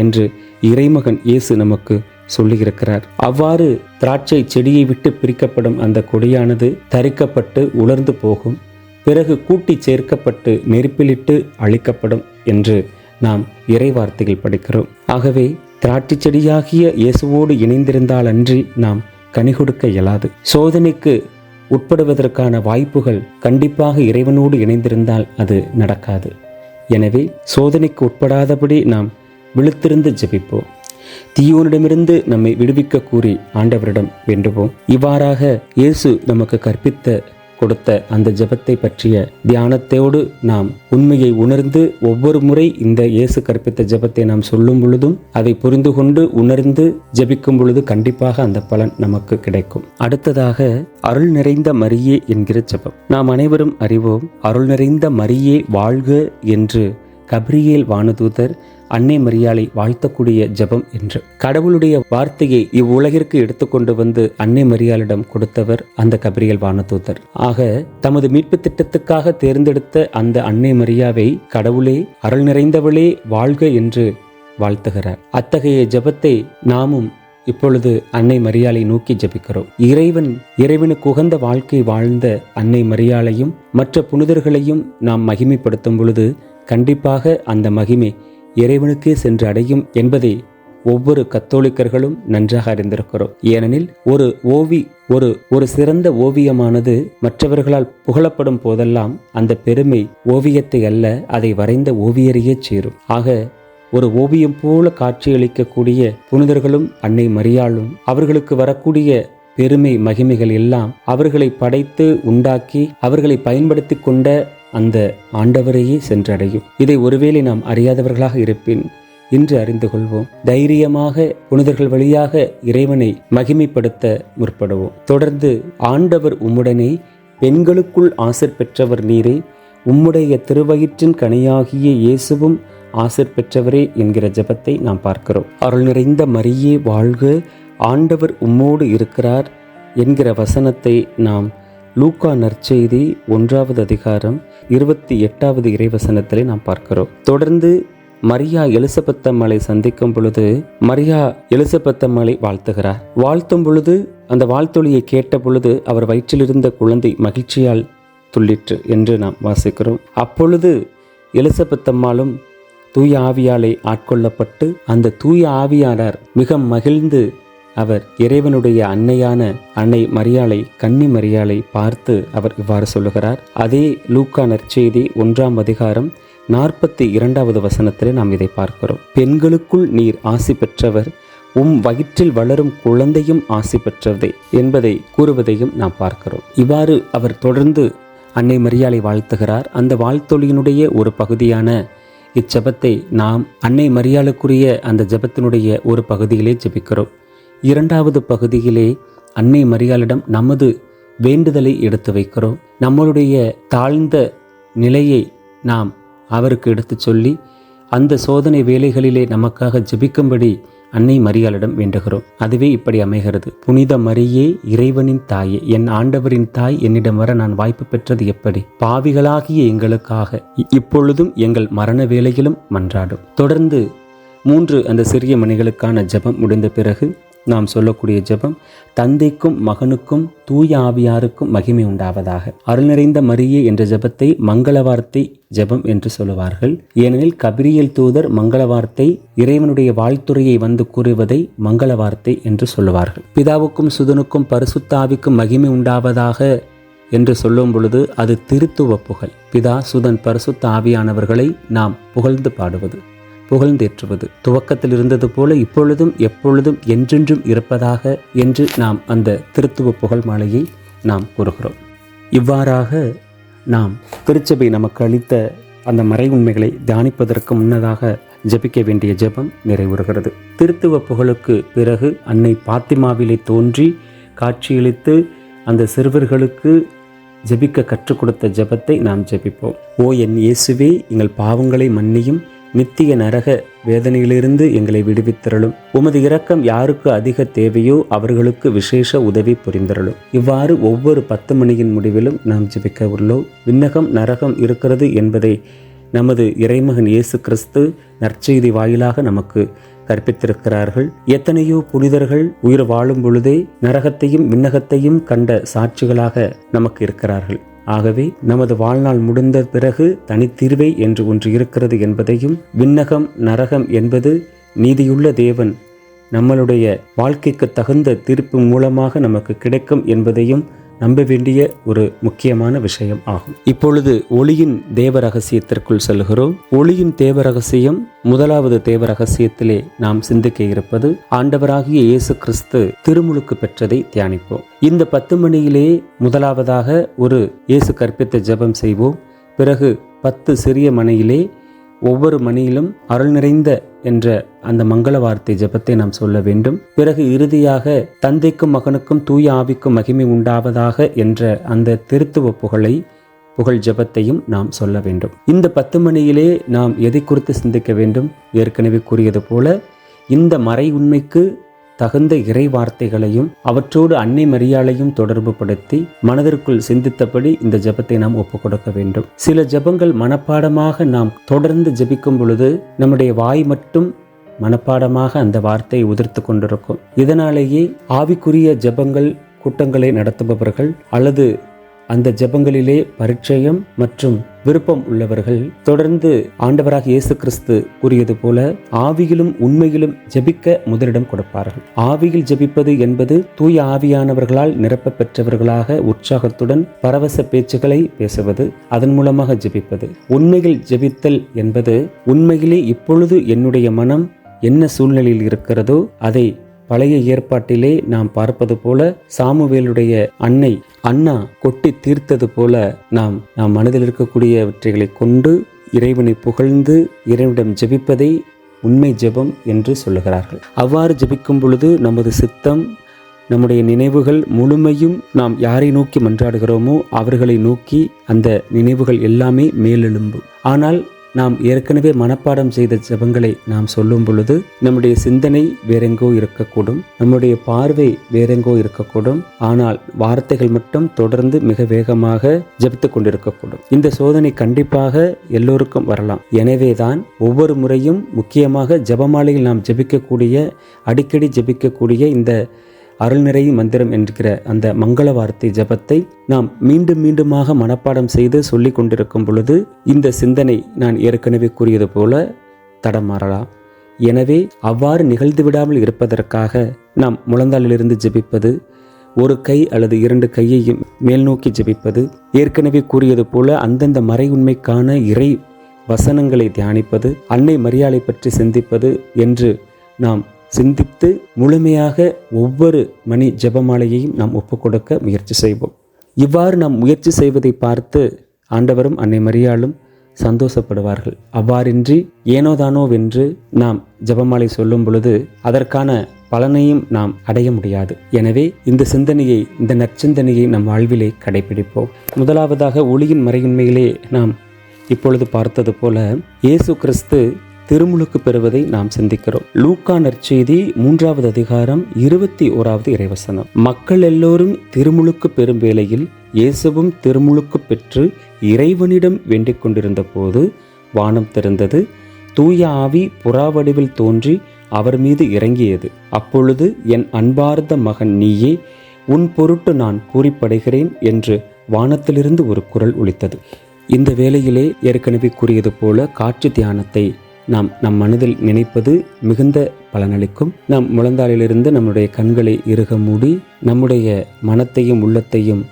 என்று இறைமகன் இயேசு நமக்கு சொல்லியிருக்கிறார். அவ்வாறு திராட்சை செடியை விட்டு பிரிக்கப்படும் அந்த கொடியானது தரிக்கப்பட்டு உலர்ந்து போகும், பிறகு கூட்டி சேர்க்கப்பட்டு நெருப்பிலிட்டு அழிக்கப்படும் என்று நாம் இறை வார்த்தைகள் படிக்கிறோம். ஆகவே திராட்சை செடியாகிய இயேசுவோடு இணைந்திருந்தால் அன்றி நாம் கனி கொடுக்க இயலாது. சோதனைக்கு உட்படுவதற்கான வாய்ப்புகள் கண்டிப்பாக இறைவனோடு இணைந்திருந்தால் அது நடக்காது. எனவே சோதனைக்கு உட்படாதபடி நாம் விழுத்திருந்து ஜெபிப்போம். தீயோனிடமிருந்து நம்மை விடுவிக்க கூறி ஆண்டவரிடம் வேண்டுவோம். இவ்வாறாக இயேசு நமக்கு கற்பித்த கொடுத்த அந்த ஜெபத்தை பற்றிய தியானத்தோடு நாம் உண்மையை உணர்ந்து ஒவ்வொரு முறை இந்த இயேசு கற்பித்த ஜெபத்தை நாம் சொல்லும் பொழுதும் அதை புரிந்து கொண்டு உணர்ந்து ஜெபிக்கும் பொழுது கண்டிப்பாக அந்த பலன் நமக்கு கிடைக்கும். அடுத்ததாக அருள் நிறைந்த மரியே என்கிற ஜெபம். நாம் அனைவரும் அறிவோம், அருள் நிறைந்த மரியே வாழ்க என்று கபிரியேல் வானதூதர் அன்னை மரியாளை வாழ்த்தக்கூடிய ஜெபம் என்று. கடவுளுடைய வார்த்தையை இவ்வுலகிற்கு எடுத்துக்கொண்டு வந்து அன்னை மரியாளிடம் கொடுத்தவர் அந்த கபிரியேல் வானதூதர். ஆக தமது மீட்பு திட்டத்துக்காக தேர்ந்தெடுத்த அந்த அன்னை மரியாவை கடவுளே அருள் நிறைந்தவளே வாழ்க என்று வாழ்த்துகிறார். அத்தகைய ஜெபத்தை நாமும் இப்பொழுது அன்னை மரியாளை நோக்கி ஜெபிக்கிறோம். இறைவனுக்கு உகந்த வாழ்க்கை வாழ்ந்த அன்னை மரியாளையும் மற்ற புனிதர்களையும் நாம் மகிமைப்படுத்தும் பொழுது கண்டிப்பாக அந்த மகிமை இறைவனுக்கே சென்று அடையும் என்பதை ஒவ்வொரு கத்தோலிக்கர்களும் நன்றாக அறிந்திருக்கிறோம். ஏனெனில் ஒரு சிறந்த ஓவியமானது மற்றவர்களால் புகழப்படும் போதெல்லாம் அந்த பெருமை ஓவியத்தை அல்ல, அதை வரைந்த ஓவியரையே சேரும். ஆக ஒரு ஓவியம் போல காட்சியளிக்கக்கூடிய புனிதர்களும் அன்னை மரியாளும் அவர்களுக்கு வரக்கூடிய பெருமை மகிமைகள் எல்லாம் அவர்களை படைத்து உண்டாக்கி அவர்களை பயன்படுத்தி கொண்ட அந்த ஆண்டவரையே சென்றடையும். இதை ஒருவேளை நாம் அறியாதவர்களாக இருப்பின் இன்று அறிந்து கொள்வோம். தைரியமாக புனிதர்கள் வழியாக இறைவனை மகிமைப்படுத்த முற்படுவோம். தொடர்ந்து ஆண்டவர் உம்முடனே பெண்களுக்குள் ஆசீர் பெற்றவர் நீரே, உம்முடைய திருவயிற்றின் கனியாகிய இயேசுவும் ஆசீர் பெற்றவரே என்கிற ஜெபத்தை நாம் பார்க்கிறோம். அருள் நிறைந்த மரியே வாழ்க, ஆண்டவர் உம்மோடு இருக்கிறார் என்கிற வசனத்தை நாம் லூக்கா நற்செய்தி 1வது அதிகாரம் 28வது இறைவசனத்திலே நாம் பார்க்கிறோம். தொடர்ந்து மரியா எலிசபெத் அம்மாளை சந்திக்கும் பொழுது மரியா எலிசபெத் அம்மாளை வாழ்த்துகிறார். வாழ்த்தும் பொழுது அந்த வாழ்த்தொலியை கேட்ட பொழுது அவர் வயிற்றிலிருந்த குழந்தை மகிழ்ச்சியால் துள்ளிற்று என்று நாம் வாசிக்கிறோம். அப்பொழுது எலிசபெத் அம்மாளும் தூய ஆவியாலே ஆட்கொள்ளப்பட்டு அந்த தூய ஆவியாளர் மிக மகிழ்ந்து அவர் இறைவனுடைய அன்னையான அன்னை மரியாளை, கன்னி மரியாளை பார்த்து அவர் இவ்வாறு சொல்லுகிறார். அதே லூக்கா நற்செய்தி 1ஆம் அதிகாரம் 42வது வசனத்திலே நாம் இதை பார்க்கிறோம். பெண்களுக்குள் நீர் ஆசி பெற்றவர், வயிற்றில் வளரும் குழந்தையும் ஆசி பெற்றதே என்பதை கூறுவதையும் நாம் பார்க்கிறோம். இவ்வாறு அவர் தொடர்ந்து அன்னை மரியாளை வாழ்த்துகிறார். அந்த வாழ்த்தொழியினுடைய ஒரு பகுதியான இச்செபத்தை நாம் அன்னை மரியாளுக்குரிய அந்த ஜெபத்தினுடைய ஒரு பகுதியிலே ஜெபிக்கிறோம். 2வது பகுதியிலே அன்னை மரியாளிடம் நமது வேண்டுதலை எடுத்து வைக்கிறோம். நம்மளுடைய தாழ்ந்த நிலையை நாம் அவருக்கு எடுத்து சொல்லி அந்த சோதனை வேளைகளிலே நமக்காக ஜெபிக்கும்படி அன்னை மரியாளிடம் வேண்டுகிறோம். அதுவே இப்படி அமைகிறது. புனித மரியே, இறைவனின் தாயே, என் ஆண்டவரின் தாய், என்னிடம் வர நான் வாய்ப்பு பெற்றது எப்படி? பாவிகளாகிய எங்களுக்காக இப்பொழுதும் எங்கள் மரண வேளையிலும் மன்றாடும். தொடர்ந்து 3 அந்த சிறிய மணிகளுக்கான ஜெபம் முடிந்த பிறகு நாம் சொல்லக்கூடிய ஜெபம், தந்தைக்கும் மகனுக்கும் தூய ஆவியாருக்கும் மகிமை உண்டாவதாக. அருள் நிறைந்த மரியே என்ற ஜெபத்தை மங்கள வார்த்தை ஜெபம் என்று சொல்லுவார்கள். ஏனெனில் கபிரியேல் தூதர் மங்கள வார்த்தை, இறைவனுடைய வாழ்த்துறையை வந்து கூறுவதை மங்கள வார்த்தை என்று சொல்லுவார்கள். பிதாவுக்கும் சுதனுக்கும் பரிசுத்த ஆவிக்கும் மகிமை உண்டாவதாக என்று சொல்லும் பொழுது அது திருத்துவ புகழ். பிதா, சுதன், பரிசுத்த ஆவியானவர்களை நாம் புகழ்ந்து பாடுவது, புகழ்ந்தேற்றுவது. துவக்கத்தில் இருந்தது போல இப்பொழுதும் எப்பொழுதும் என்றென்றும் இருப்பதாக என்று நாம் அந்த திருத்துவ புகழ் மாலையை நாம் கூறுகிறோம். இவ்வாறாக நாம் திருச்சபை நமக்கு அளித்த அந்த மறை உண்மைகளை தியானிப்பதற்கு முன்னதாக ஜெபிக்க வேண்டிய ஜெபம் நிறைவுறுகிறது. திருத்துவ புகழுக்கு பிறகு அன்னை பாத்திமாவிலே தோன்றி காட்சியளித்து அந்த சிறுவர்களுக்கு ஜெபிக்க கற்றுக் கொடுத்த ஜெபத்தை நாம் ஜெபிப்போம். ஓ என் இயேசுவே, எங்கள் பாவங்களை மன்னியும், நித்திய நரக வேதனையிலிருந்து எங்களை விடுவித்திரளும். உமது இரக்கம் யாருக்கு அதிக தேவையோ அவர்களுக்கு விசேஷ உதவி புரிந்திரளும். இவ்வாறு ஒவ்வொரு 10 மணியின் முடிவிலும் நாம் ஜெபிக்க உள்ளோம். விண்ணகம் நரகம் இருக்கிறது என்பதை நமது இறைமகன் இயேசு கிறிஸ்து நற்செய்தி வாயிலாக நமக்கு கற்பித்திருக்கிறார்கள். எத்தனையோ புனிதர்கள் உயிர் வாழும் பொழுதே நரகத்தையும் விண்ணகத்தையும் கண்ட சாட்சிகளாக நமக்கு இருக்கிறார்கள். ஆகவே நமது வாழ்நாள் முடிந்த பிறகு தனித்தீர்வை என்று ஒன்று இருக்கிறது என்பதையும், விண்ணகம் நரகம் என்பது நீதியுள்ள தேவன் நம்மளுடைய வாழ்க்கைக்கு தகுந்த தீர்ப்பு மூலமாக நமக்கு கிடைக்கும் என்பதையும் நம்ப வேண்டிய ஒரு முக்கியமான விஷயம் ஆகும். இப்பொழுது ஒளியின் தேவ ரகசியத்திற்குள் செல்கிறோம். ஒளியின் தேவ ரகசியம், முதலாவது தேவ ரகசியத்திலே நாம் சிந்திக்க இருப்பது ஆண்டவராகிய இயேசு கிறிஸ்து திருமுழுக்கு பெற்றதை தியானிப்போம். இந்த 10 மணியிலே முதலாவதாக ஒரு இயேசு கற்பித்த ஜெபம் செய்வோம். பிறகு 10 சிறிய மணியிலே ஒவ்வொரு மணியிலும் அருள் நிறைந்த என்ற அந்த மங்கள வார்த்தை ஜெபத்தை நாம் சொல்ல வேண்டும். பிறகு இறுதியாக தந்தைக்கும் மகனுக்கும் தூய ஆவிக்கும் மகிமை உண்டாவதாக என்ற அந்த திருத்துவ புகழ் ஜெபத்தையும் நாம் சொல்ல வேண்டும். இந்த 10 மணியிலே நாம் எதை குறித்து சிந்திக்க வேண்டும்? ஏற்கனவே கூறியது போல இந்த மறை உண்மைக்கு தகுந்த இறை வார்த்தைகளையும் அவற்றோடு அன்னை மரியாளையும் தொடர்பு படுத்தி மனதிற்குள் சிந்தித்தபடி இந்த ஜெபத்தை நாம் ஒப்புக் கொடுக்க வேண்டும். சில ஜெபங்கள் மனப்பாடமாக நாம் தொடர்ந்து ஜெபிக்கும் பொழுது நம்முடைய வாய் மட்டும் மனப்பாடமாக அந்த வார்த்தையை உதிர்த்து கொண்டிருக்கும். இதனாலேயே ஆவிக்குரிய ஜெபங்கள் கூட்டங்களை நடத்துபவர்கள் அல்லது அந்த ஜெபங்களிலே பரிச்சயம் மற்றும் விருப்பம் உள்ளவர்கள் தொடர்ந்து ஆண்டவராக இயேசு கிறிஸ்து கூறியது போல ஆவியிலும் உண்மையிலும் ஜெபிக்க முதலிடம் கொடுப்பார்கள். ஆவியில் ஜெபிப்பது என்பது தூய ஆவியானவர்களால் நிரப்ப பெற்றவர்களாக உற்சாகத்துடன் பரவச பேச்சுக்களை பேசுவது, அதன் மூலமாக ஜெபிப்பது. உண்மையில் ஜெபித்தல் என்பது உண்மையிலே இப்பொழுது என்னுடைய மனம் என்ன சூழ்நிலையில் இருக்கிறதோ அதை பழைய ஏற்பாட்டிலே நாம் பார்ப்பது போல சாமுவேலுடைய அன்னை அன்னா கொட்டி தீர்த்தது போல நாம் மனதில் இருக்கக்கூடியவற்றைகளை கொண்டு இறைவனை புகழ்ந்து இறைவனிடம் ஜெபிப்பதை உண்மை ஜெபம் என்று சொல்லுகிறார்கள். அவ்வாறு ஜெபிக்கும் பொழுது நமது சித்தம், நம்முடைய நினைவுகள் முழுமையும் நாம் யாரை நோக்கி மன்றாடுகிறோமோ அவர்களை நோக்கி அந்த நினைவுகள் எல்லாமே மேலெழும்பும். ஆனால் நாம் ஏற்கனவே மனப்பாடம் செய்த ஜெபங்களை நாம் சொல்லும் பொழுது நம்முடைய சிந்தனை வேறெங்கோ இருக்கக்கூடும், நம்முடைய பார்வை வேறெங்கோ இருக்கக்கூடும். ஆனால் வார்த்தைகள் மட்டும் தொடர்ந்து மிக வேகமாக ஜெபித்து கொண்டிருக்கக்கூடும். இந்த சோதனை கண்டிப்பாக எல்லோருக்கும் வரலாம். எனவேதான் ஒவ்வொரு முறையும் முக்கியமாக ஜெபமாலையில் நாம் அடிக்கடி ஜெபிக்கக்கூடிய இந்த அருள் நிறை மந்திரம் என்கிற அந்த மங்கள வார்த்தை ஜெபத்தை நாம் மீண்டும் மீண்டுமாக மனப்பாடம் செய்து சொல்லி கொண்டிருக்கும் பொழுது இந்த சிந்தனை, நான் ஏற்கனவே கூறியது போல, தடமாறலாம். எனவே அவ்வாறு நிகழ்ந்து விடாமல் இருப்பதற்காக நாம் முழந்தாளிலிருந்து ஜெபிப்பது, ஒரு கை அல்லது 2 கையையும் மேல் நோக்கி ஜெபிப்பது, ஏற்கனவே கூறியது போல அந்தந்த மறை உண்மைக்கான இறை வசனங்களை தியானிப்பது, அன்னை மரியாளை பற்றி சிந்திப்பது என்று நாம் சிந்தித்து முழுமையாக ஒவ்வொரு மணி ஜெபமாலையையும் நாம் ஒப்புக்கொடுக்க முயற்சி செய்வோம். இவ்வாறு நாம் முயற்சி செய்வதை பார்த்து ஆண்டவரும் அன்னை மரியாளும் சந்தோஷப்படுவார்கள். அவ்வாறின்றி ஏனோதானோவென்று நாம் ஜெபமாலை சொல்லும் பொழுது அதற்கான பலனையும் நாம் அடைய முடியாது. எனவே இந்த சிந்தனையை, இந்த நற்சிந்தனையை நம் வாழ்விலே கடைபிடிப்போம். முதலாவதாக ஒளியின் மறையுண்மையிலே நாம் இப்பொழுது பார்த்தது போல இயேசு கிறிஸ்து திருமுழுக்கு பெறுவதை நாம் சிந்திக்கிறோம். லூக்கா நற்செய்தி 3வது அதிகாரம் 21வது இறைவசனம். மக்கள் எல்லோரும் திருமுழுக்கு பெறும் வேளையில் இயேசுவும் திருமுழுக்கு பெற்று இறைவனிடம் வேண்டிக் கொண்டிருந்த போது வானம் திறந்தது, தூய ஆவி புறா வடிவில் தோன்றி அவர் மீது இறங்கியது. அப்பொழுது என் அன்பார்ந்த மகன் நீயே, உன் பொருட்டு நான் பூரிப்படைகிறேன் என்று வானத்திலிருந்து ஒரு குரல் ஒலித்தது. இந்த வேளையிலே ஏற்கனவே கூறியது போல காட்சி தியானத்தை நாம் நம் மனதில் நினைப்பது மிகுந்த பலனளிக்கும். நாம் முழந்தாளிலிருந்து நம்முடைய கண்களை இறுக மூடி நம்முடைய மனத்தையும் உள்ளத்தையும்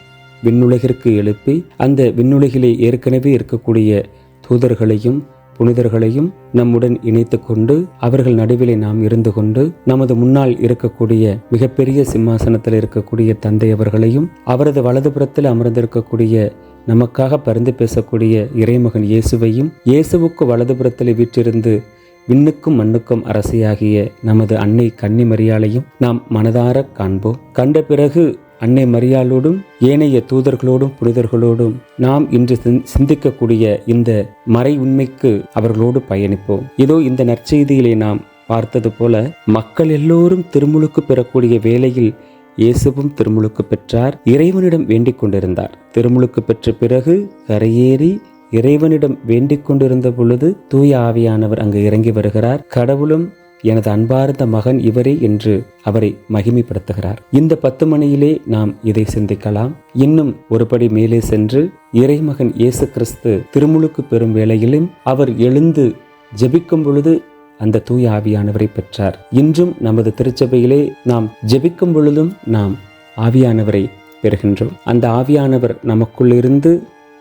விண்ணுலகிற்கு எழுப்பி அந்த விண்ணுலகிலே ஏற்கனவே இருக்கக்கூடிய தூதர்களையும் புனிதர்களையும் நம்முடன் இணைத்து கொண்டு அவர்கள் நடுவிலே நாம் இருந்து கொண்டு நமது முன்னால் இருக்கக்கூடிய மிகப்பெரிய சிம்மாசனத்தில் இருக்கக்கூடிய தந்தை அவர்களையும் அவரது வலதுபுறத்தில் அமர்ந்திருக்கக்கூடிய நமக்காக பரிந்து பேசக்கூடிய இறைமகன் இயேசுவையும் இயேசுவுக்கு வலதுபுறத்தில் வீற்றிருந்து விண்ணுக்கும் மண்ணுக்கும் அரசியாகிய நமது அன்னை கன்னி மரியாளையும் நாம் மனதார காண்போம். கண்ட பிறகு அன்னை மரியாளோடும் ஏனைய தூதர்களோடும் புனிதர்களோடும் நாம் இன்று சிந்திக்கக்கூடிய இந்த மறை உண்மைக்கு அவர்களோடு பயணிப்போம். இதோ இந்த நற்செய்தியிலே நாம் பார்த்தது போல மக்கள் எல்லோரும் திருமுழுக்கு பெறக்கூடிய வேளையில் இயேசுவும் திருமுழுக்கு பெற்றார். இறைவனிடம் வேண்டிக் கொண்டிருந்தார். திருமுழுக்கு பெற்ற பிறகு கரையேறி இறைவனிடம் வேண்டிக் கொண்டிருந்த பொழுது தூய ஆவியானவர் அங்கு இறங்கி வருகிறார். கடவுளும் எனது அன்பார்ந்த மகன் இவரே என்று அவரை மகிமைப்படுத்துகிறார். இந்த 10 மணியிலே நாம் இதை சிந்திக்கலாம். இன்னும் ஒருபடி மேலே சென்று இறைமகன் இயேசு கிறிஸ்து திருமுழுக்கு பெறும் வேளையிலும் அவர் எழுந்து ஜெபிக்கும் பொழுது அந்த தூய ஆவியானவரை பெற்றார். இன்றும் நமது திருச்சபையிலே நாம் ஜெபிக்கும் பொழுதும் நாம் ஆவியானவரை பெறுகின்றோம். அந்த ஆவியானவர் நமக்குள்ளிருந்து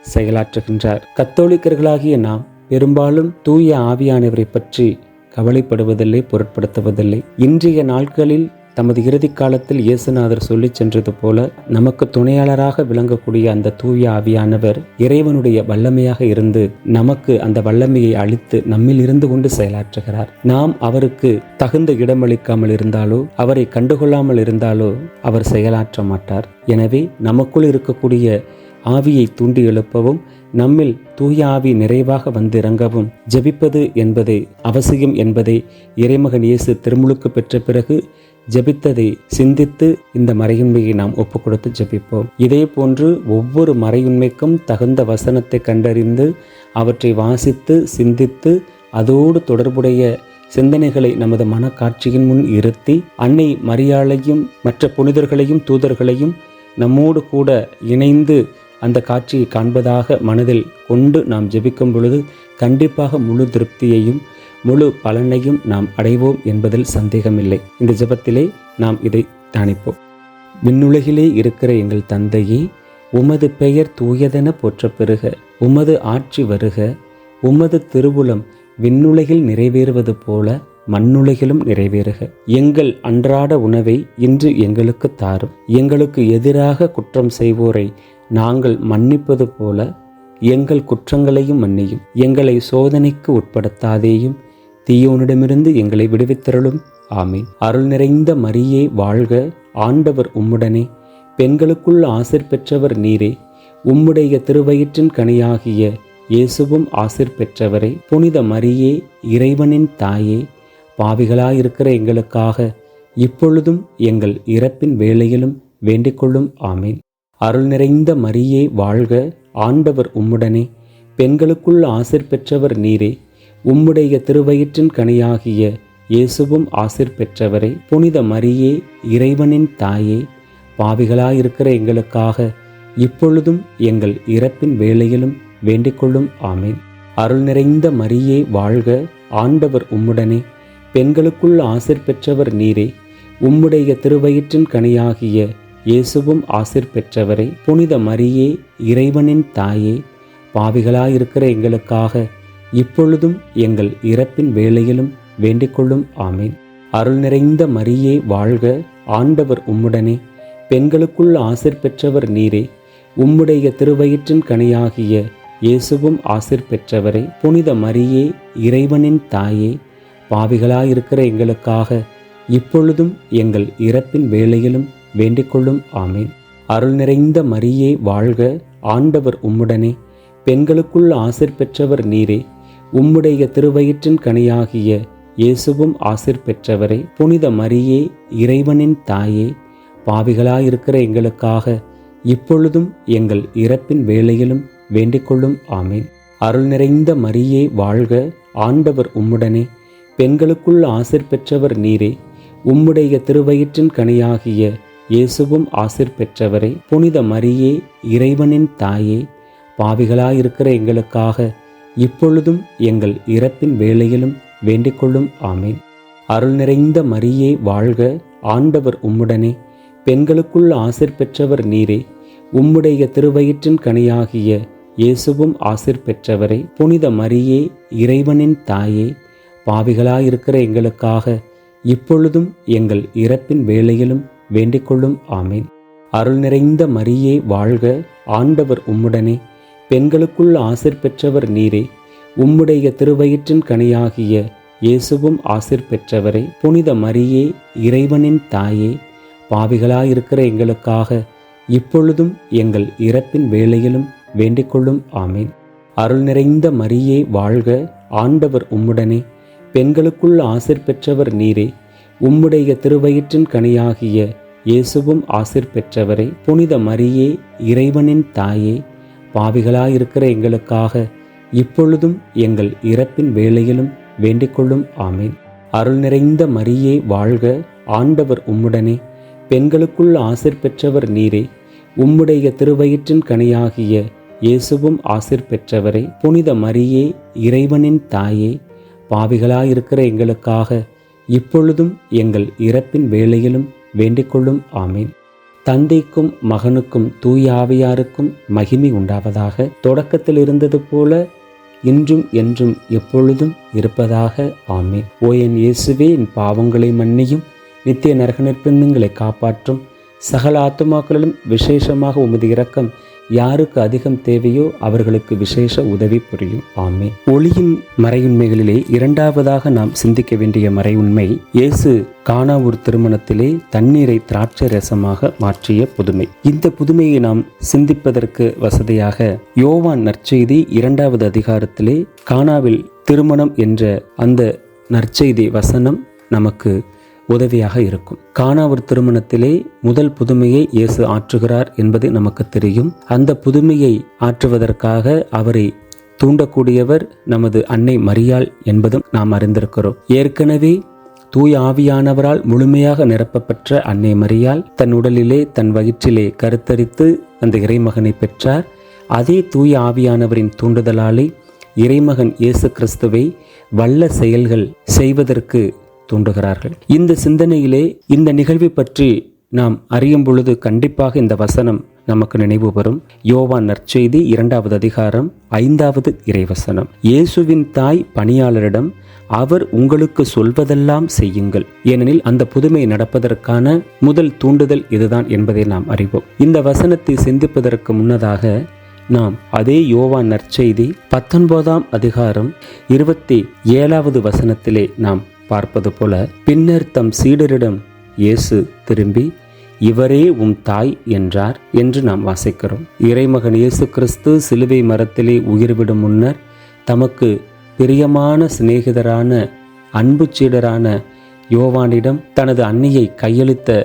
செயலாற்றுகின்றார். கத்தோலிக்கர்களாகிய நாம் பெரும்பாலும் தூய ஆவியானவரை பற்றி கவலைப்படுவதில்லை, பொருட்படுத்துவதில்லை. இன்றைய நாட்களில் தமது இறுதி காலத்தில் இயேசுநாதர் சொல்லி சென்றது போல நமக்கு துணையாளராக விளங்கக்கூடிய அந்த தூய ஆவியானவர் இறைவனுடைய வல்லமையாக இருந்து நமக்கு அந்த வல்லமையை அளித்து நம்மில் இருந்து கொண்டு செயலாற்றுகிறார். நாம் அவருக்கு தகுந்த இடமளிக்காமல் இருந்தாலோ அவரை கண்டுகொள்ளாமல் இருந்தாலோ அவர் செயலாற்ற மாட்டார். எனவே நமக்குள் இருக்கக்கூடிய ஆவியை தூண்டி எழுப்பவும் நம்மில் தூய ஆவி நிறைவாக வந்திறங்கவும் ஜெபிப்பது என்பதை அவசியம் என்பதை இறைமகன் இயேசு திருமுழுக்கு பெற்ற பிறகு ஜெபித்ததை சிந்தித்து இந்த மறையுண்மையை நாம் ஒப்புக்கொடுத்து ஜெபிப்போம். இதே போன்று ஒவ்வொரு மறையுண்மைக்கும் தகுந்த வசனத்தை கண்டறிந்து அவற்றை வாசித்து சிந்தித்து அதோடு தொடர்புடைய சிந்தனைகளை நமது மனக்காட்சியின் முன் இருத்தி அன்னை மரியாளையும் மற்ற புனிதர்களையும் தூதர்களையும் நம்மோடு கூட இணைந்து அந்த காட்சியை காண்பதாக மனதில் கொண்டு நாம் ஜெபிக்கும் பொழுது கண்டிப்பாக முழு திருப்தியையும் முழு பலனையும் நாம் அடைவோம் என்பதில் சந்தேகமில்லை. இந்த ஜெபத்திலே நாம் இதை தியானிப்போம். விண்ணுலகிலே இருக்கிற எங்கள் தந்தையே, உமது பெயர் தூயதென போற்ற பெறுக, உமது ஆட்சி வருக, உமது திருவுளம் விண்ணுலகில் நிறைவேறுவது போல மண்ணுலகிலும் நிறைவேறுக. எங்கள் அன்றாட உணவை இன்று எங்களுக்கு தாரும். எங்களுக்கு எதிராக குற்றம் செய்வோரை நாங்கள் மன்னிப்பது போல எங்கள் குற்றங்களையும் மன்னியும். எங்களை சோதனைக்கு உட்படுத்தாதேயும், தீயோனிடமிருந்து எங்களை விடுவித்தருளும். ஆமீன். அருள் நிறைந்த மரியே வாழ்க, ஆண்டவர் உம்முடனே, பெண்களுக்குள் ஆசீர் பெற்றவர் நீரே, உம்முடைய திருவயிற்றின் கனியாகிய இயேசுவும் ஆசீர் பெற்றவரே. புனித மரியே, இறைவனின் தாயே, பாவிகளாயிருக்கிற எங்களுக்காக இப்பொழுதும் எங்கள் இறப்பின் வேளையிலும் வேண்டிக்கொள்ளும். ஆமீன். அருள் நிறைந்த மரியே வாழ்க, ஆண்டவர் உம்முடனே, பெண்களுக்குள் ஆசீர் பெற்றவர் நீரே, உம்முடைய திருவயிற்றின் கனியாகிய இயேசுவும் ஆசீர் பெற்றவரே. புனித மரியே, இறைவனின் தாயே, பாவிகளாயிருக்கிற எங்களுக்காக இப்பொழுதும் எங்கள் இறப்பின் வேளையிலும் வேண்டிக்கொள்ளும். ஆமீன். அருள் நிறைந்த மரியே வாழ்க, ஆண்டவர் உம்முடனே, பெண்களுக்குள் ஆசீர் பெற்றவர் நீரே. உம்முடைய திருவயிற்றின் கனியாகிய இயேசுவும் ஆசீர் பெற்றவரே. புனித மரியே, இறைவனின் தாயே, பாவிகளாயிருக்கிற எங்களுக்காக இப்பொழுதும் எங்கள் இறப்பின் வேளையிலும் வேண்டிக்கொள்ளும். ஆமீன். அருள் நிறைந்த மரியே வாழ்க, ஆண்டவர் உம்முடனே, பெண்களுக்குள் ஆசீர் பெற்றவர் நீரே. உம்முடைய திருவயிற்றின் கனியாகிய இயேசுவும் ஆசீர் பெற்றவரே. புனித மரியே, இறைவனின் தாயே, பாவிகளாயிருக்கிற எங்களுக்காக இப்பொழுதும் எங்கள் இறப்பின் வேளையிலும் வேண்டிக்கொள்ளும். ஆமீன். அருள் நிறைந்த மரியே வாழ்க, ஆண்டவர் உம்முடனே, பெண்களுக்குள் ஆசீர் பெற்றவர் நீரே. உம்முடைய திருவயிற்றின் கனியாகிய இயேசுவும் ஆசீர் பெற்றவரே. புனித மரியே, இறைவனின் தாயே, பாவிகளாயிருக்கிற எங்களுக்காக இப்பொழுதும் எங்கள் இறப்பின் வேளையிலும் வேண்டிக்கொள்ளும். ஆமீன். அருள் நிறைந்த மரியே வாழ்க, ஆண்டவர் உம்முடனே, பெண்களுக்குள் ஆசீர் பெற்றவர் நீரே. உம்முடைய திருவயிற்றின் கனியாகிய இயேசுவும் ஆசீர் பெற்றவரே. புனித மரியே, இறைவனின் தாயே, பாவிகளாயிருக்கிற எங்களுக்காக இப்பொழுதும் எங்கள் இறப்பின் வேளையிலும் வேண்டிக்கொள்ளும். ஆமீன். அருள் நிறைந்த மரியே வாழ்க, ஆண்டவர் உம்முடனே, பெண்களுக்குள் ஆசீர் பெற்றவர் நீரே. உம்முடைய திருவயிற்றின் கனியாகிய இயேசுவும் ஆசீர் பெற்றவரே. புனித மரியே, இறைவனின் தாயே, பாவிகளாயிருக்கிற எங்களுக்காக இப்பொழுதும் எங்கள் இறப்பின் வேளையிலும் வேண்டிக்கொள்ளும். ஆமீன். அருள் நிறைந்த மரியே வாழ்க, ஆண்டவர் உம்முடனே, பெண்களுக்குள் ஆசீர் பெற்றவர் நீரே. உம்முடைய திருவயிற்றின் கனியாகிய இயேசுவும் ஆசீர் பெற்றவரே. புனித மரியே, இறைவனின் தாயே, பாவிகளாயிருக்கிற எங்களுக்காக இப்பொழுதும் எங்கள் இறப்பின் வேளையிலும் வேண்டிக்கொள்ளும். ஆமீன். அருள் நிறைந்த மரியே வாழ்க, ஆண்டவர் உம்முடனே, பெண்களுக்குள் ஆசீர் பெற்றவர் நீரே. உம்முடைய திருவயிற்றின் கனியாகிய இயேசுவும் ஆசீர் பெற்றவரே. புனித மரியே, இறைவனின் தாயே, பாவிகளாயிருக்கிற எங்களுக்காக இப்பொழுதும் எங்கள் இறப்பின் வேளையிலும் வேண்டிக்கொள்ளும். ஆமீன். அருள் நிறைந்த மரியே வாழ்க, ஆண்டவர் உம்முடனே, பெண்களுக்குள் ஆசீர் பெற்றவர் நீரே. உம்முடைய திருவயிற்றின் கனியாகிய இயேசுவும் ஆசீர் பெற்றவரே. புனித மரியே, இறைவனின் தாயே, பாவிகளாயிருக்கிற எங்களுக்காக இப்பொழுதும் எங்கள் இறப்பின் வேளையிலும் வேண்டிக்கொள்ளும். ஆமீன். தந்தைக்கும் மகனுக்கும் தூய ஆவியாருக்கும் மகிமை உண்டாவதாக. தொடக்கத்தில் இருந்தது போல இன்றும் என்றும் எப்பொழுதும் இருப்பதாக. ஆமீன். ஓ என் இயேசுவே, என் பாவங்களை மன்னியும், நித்திய நரகநிற்பங்களை காப்பாற்றும். சகல ஆத்துமாக்களிலும் விசேஷமாக உமது இரக்கம் யாருக்கு அதிகம் தேவையோ அவர்களுக்கு விசேஷ உதவி புரியும். ஆமீன். ஒளியின் மறையுண்மைகளிலே இரண்டாவதாக நாம் சிந்திக்க வேண்டிய மறையுண்மை, இயேசு கானாவூர் திருமணத்திலே தண்ணீரை திராட்சை ரசமாக மாற்றிய புதுமை. இந்த புதுமையை நாம் சிந்திப்பதற்கு வசதியாக யோவான் நற்செய்தி 2வது அதிகாரத்திலே கானாவில் திருமணம் என்ற அந்த நற்செய்தி வசனம் நமக்கு உதவியாக இருக்கும். கானாவூர் திருமணத்திலே முதல் புதுமையை இயேசு ஆற்றுகிறார் என்பது நமக்கு தெரியும். அந்த புதுமையை ஆற்றுவதற்காக அவரை தூண்டக்கூடியவர் நமது அன்னை மரியாள் என்பதும் நாம் அறிந்திருக்கிறோம். ஏற்கனவே தூய ஆவியானவரால் முழுமையாக நிரப்பப்பட்ட அன்னை மரியாள் தன் உடலிலே தன் வயிற்றிலே கருத்தரித்து அந்த இறைமகனை பெற்றார். அதே தூய ஆவியானவரின் தூண்டுதலாலே இறைமகன் இயேசு கிறிஸ்துவை வல்ல செயல்கள் செய்வதற்கு தூண்டுகிறார்கள். இந்த சிந்தனையிலே இந்த நிகழ்வை பற்றி நாம் அறியும் பொழுது கண்டிப்பாக இந்த வசனம் நமக்கு நினைவு வரும். யோவான் நற்செய்தி 2வது அதிகாரம் 5வது இறைவசனம், இயேசுவின் தாய் பணியாளரிடம், அவர் உங்களுக்கு சொல்வதெல்லாம் செய்யுங்கள். ஏனெனில் அந்த புதுமை நடப்பதற்கான முதல் தூண்டுதல் இதுதான் என்பதை நாம் அறிவோம். இந்த வசனத்தை சிந்திப்பதற்கு முன்னதாக நாம் அதே யோவான் நற்செய்தி 19ஆம் அதிகாரம் 27வது வசனத்திலே நாம் பார்ப்பது போல, பின்னர் தம் சீடரிடம் இயேசு திரும்பி, இவரே உம் தாய் என்றார் என்று நாம் வாசிக்கிறோம். இறைமகன் இயேசு கிறிஸ்து சிலுவை மரத்திலே உயிர்விடும் முன்னர் தமக்கு பிரியமான சிநேகிதரான அன்பு சீடரான யோவானிடம் தனது அன்னையை கையளித்த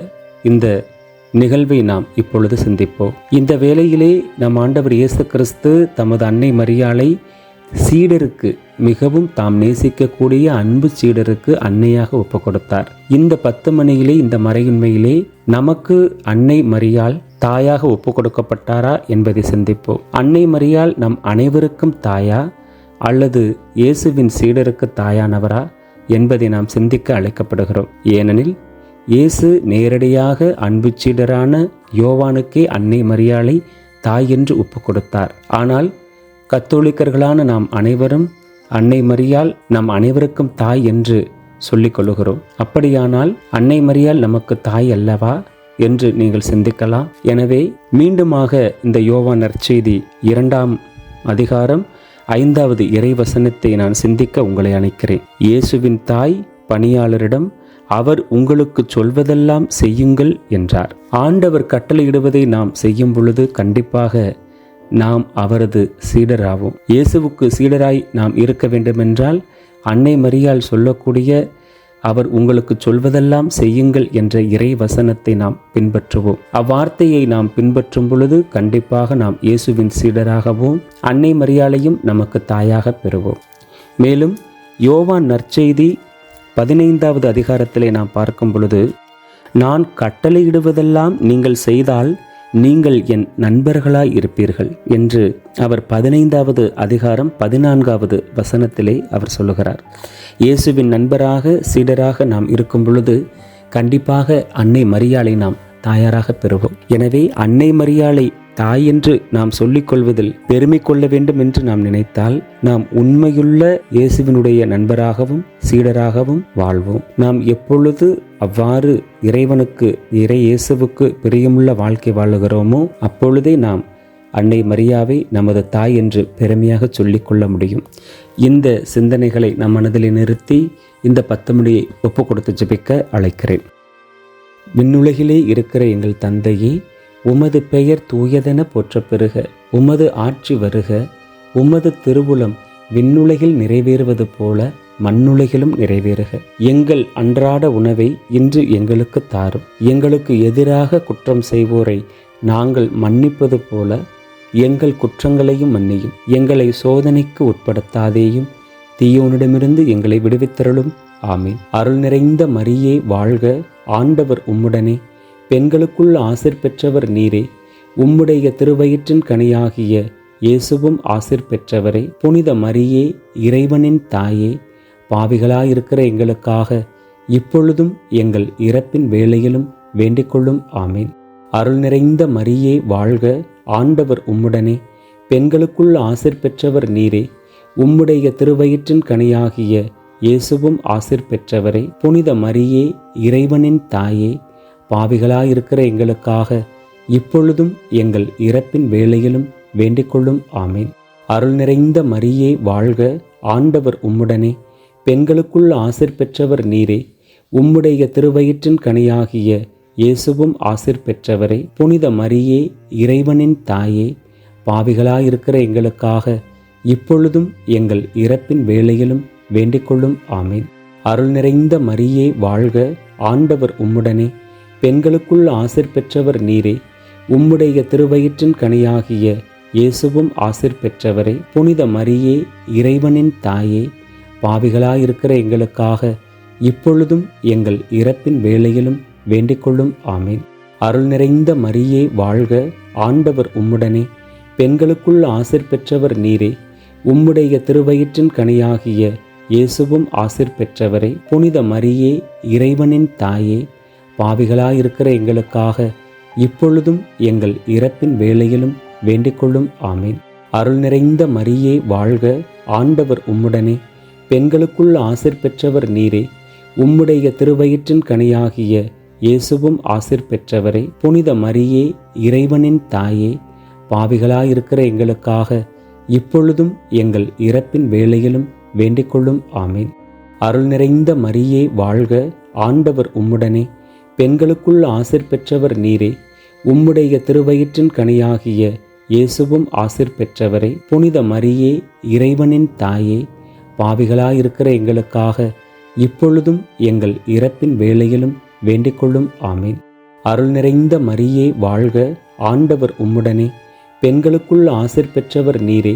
இந்த நிகழ்வை நாம் இப்பொழுது சிந்திப்போம். இந்த வேளையிலே நம் ஆண்டவர் இயேசு கிறிஸ்து தமது அன்னை மரியாளை சீடருக்கு, மிகவும் தாம் நேசிக்கக்கூடிய அன்பு சீடருக்கு அன்னையாக ஒப்பு கொடுத்தார். இந்த 10 மணியிலே இந்த மறையுண்மையிலே நமக்கு அன்னை மரியாள் தாயாக ஒப்பு கொடுக்கப்பட்டாரா என்பதை சிந்திப்போம். அன்னை மரியாள் நம் அனைவருக்கும் தாயா அல்லது இயேசுவின் சீடருக்கு தாயானவரா என்பதை நாம் சிந்திக்க அழைக்கப்படுகிறோம். ஏனெனில் இயேசு நேரடியாக அன்பு சீடரான யோவானுக்கே அன்னை மரியாளை தாய் என்று ஒப்பு கொடுத்தார். ஆனால் கத்தோலிக்கர்களான நாம் அனைவரும் அன்னை மரியாள் நம் அனைவருக்கும் தாய் என்று சொல்லிக் கொள்ளுகிறோம். அப்படியானால் அன்னை மரியாள் நமக்கு தாய் அல்லவா என்று நீங்கள் சிந்திக்கலாம். எனவே மீண்டுமாக இந்த யோவான் நற்செய்தி 2ஆம் அதிகாரம் 5வது இறைவசனத்தை நான் சிந்திக்க உங்களை அழைக்கிறேன். இயேசுவின் தாய் பணியாளரிடம் அவர் உங்களுக்கு சொல்வதெல்லாம் செய்யுங்கள் என்றார். ஆண்டவர் கட்டளையிடுவதை நாம் செய்யும் பொழுது கண்டிப்பாக நாம் அவரது சீடராவோம். இயேசுவுக்கு சீடராய் நாம் இருக்க வேண்டுமென்றால் அன்னை மரியாள் சொல்லக்கூடிய அவர் உங்களுக்கு சொல்வதெல்லாம் செய்யுங்கள் என்ற இறை வசனத்தை நாம் பின்பற்றுவோம். அவ்வார்த்தையை நாம் பின்பற்றும் பொழுது கண்டிப்பாக நாம் இயேசுவின் சீடராகவும் அன்னை மரியாளையும் நமக்கு தாயாக பெறுவோம். மேலும் யோவான் நற்செய்தி 15வது அதிகாரத்திலே நாம் பார்க்கும் பொழுது, நான் கட்டளையிடுவதெல்லாம் நீங்கள் செய்தால் நீங்கள் என் நண்பர்களாய் இருப்பீர்கள் என்று அவர் 15வது அதிகாரம் 14வது வசனத்திலே அவர் சொல்லுகிறார். இயேசுவின் நண்பராக சீடராக நாம் இருக்கும் பொழுது கண்டிப்பாக அன்னை மரியாளை நாம் தாயாராக பெறுவோம். எனவே அன்னை மரியாளை தாய் என்று நாம் சொல்லிக் கொள்வதில் பெருமை கொள்ள வேண்டும் என்று நாம் நினைத்தால் நாம் உண்மையுள்ள இயேசுவினுடைய நண்பராகவும் சீடராகவும் வாழ்வோம். நாம் எப்பொழுது அவ்வாறு இறைவனுக்கு இயேசுவுக்கு பிரியமுள்ள வாழ்க்கை வாழுகிறோமோ அப்பொழுதே நாம் அன்னை மரியாவை நமது தாய் என்று பெருமையாக சொல்லிக்கொள்ள முடியும். இந்த சிந்தனைகளை நம் மனதில் நிறுத்தி இந்த 10 மணியை ஒப்பு கொடுத்து ஜெபிக்க அழைக்கிறேன். விண்ணுலகிலே இருக்கிற எங்கள் தந்தையே, உமது பெயர் தூயதென போற்ற பெறுக. உமது ஆட்சி வருக. உமது திருவுளம் விண்ணுலகில் நிறைவேறுவது போல மண்ணுலகிலும் நிறைவேறுக. எங்கள் அன்றாட உணவை இன்று எங்களுக்கு தாரும். எங்களுக்கு எதிராக குற்றம் செய்வோரை நாங்கள் மன்னிப்பது போல எங்கள் குற்றங்களையும் மன்னியும். எங்களை சோதனைக்கு உட்படுத்தாதேயும், தீயோனிடமிருந்து எங்களை விடுவித்தருளும். ஆமீன். அருள் நிறைந்த மரியே வாழ்க. ஆண்டவர் உம்முடனே, பெண்களுக்குள் ஆசீர் பெற்றவர் நீரே. உம்முடைய திருவயிற்றின் கனியாகிய இயேசுவும் ஆசீர் பெற்றவரே. புனித மரியே, இறைவனின் தாயே, பாவிகளாயிருக்கிற எங்களுக்காக இப்பொழுதும் எங்கள் இறப்பின் வேளையிலும் வேண்டிக்கொள்ளும். ஆமீன். அருள் நிறைந்த மரியே வாழ்க. ஆண்டவர் உம்முடனே, பெண்களுக்குள் ஆசீர் பெற்றவர் நீரே. உம்முடைய திருவயிற்றின் கனியாகிய இயேசுவும் ஆசீர் பெற்றவரே. புனித மரியே, இறைவனின் தாயே, பாவிகளாயிருக்கிற எங்களுக்காக இப்பொழுதும் எங்கள் இறப்பின் வேளையிலும் வேண்டிக்கொள்ளும். ஆமீன். அருள் நிறைந்த மரியே வாழ்க. ஆண்டவர் உம்முடனே, பெண்களுக்குள் ஆசீர் பெற்றவர் நீரே. உம்முடைய திருவயிற்றின் கனியாகிய இயேசுவும் ஆசீர் பெற்றவரே. புனித மரியே, இறைவனின் தாயே, பாவிகளாயிருக்கிற எங்களுக்காக இப்பொழுதும் எங்கள் இறப்பின் வேளையிலும் வேண்டிக்கொள்ளும். ஆமீன். அருள் நிறைந்த மரியே வாழ்க. ஆண்டவர் உம்முடனே, பெண்களுக்குள் ஆசீர் பெற்றவர் நீரே. உம்முடைய திருவயிற்றின் கனியாகிய இயேசுவும் ஆசீர் பெற்றவரே. புனித மரியே, இறைவனின் தாயே, பாவிகளாயிருக்கிற எங்களுக்காக இப்பொழுதும் எங்கள் இறப்பின் வேளையிலும் வேண்டிக்கொள்ளும். ஆமீன். அருள் நிறைந்த மரியே வாழ்க. ஆண்டவர் உம்முடனே, பெண்களுக்குள் ஆசீர் பெற்றவர் நீரே. உம்முடைய திருவயிற்றின் கனியாகிய இயேசுவும் ஆசீர் பெற்றவரே. புனித மரியே, இறைவனின் தாயே, பாவிகளாயிருக்கிற எங்களுக்காக இப்பொழுதும் எங்கள் இறப்பின் வேளையிலும் வேண்டிக்கொள்ளும். ஆமீன். அருள் நிறைந்த மரியே வாழ்க. ஆண்டவர் உம்முடனே, பெண்களுக்குள் ஆசீர் பெற்றவர் நீரே. உம்முடைய திருவயிற்றின் கனியாகிய இயேசுவும் ஆசீர் பெற்றவரே. புனித மரியே, இறைவனின் தாயே, பாவிகளாயிருக்கிற எங்களுக்காக இப்பொழுதும் எங்கள் இறப்பின் வேளையிலும் வேண்டிக்கொள்ளும். ஆமீன். அருள் நிறைந்த மரியே வாழ்க. ஆண்டவர் உம்முடனே, பெண்களுக்குள் ஆசீர் பெற்றவர் நீரே. உம்முடைய திருவயிற்றின் கனியாகிய இயேசுவும் ஆசீர் பெற்றவரே. புனித மரியே, இறைவனின் தாயே, பாவிகளாயிருக்கிற எங்களுக்காக இப்பொழுதும் எங்கள் இறப்பின் வேளையிலும் வேண்டிக்கொள்ளும். ஆமீன். அருள் நிறைந்த மரியே வாழ்க. ஆண்டவர் உம்முடனே, பெண்களுக்குள் ஆசீர் பெற்றவர் நீரே.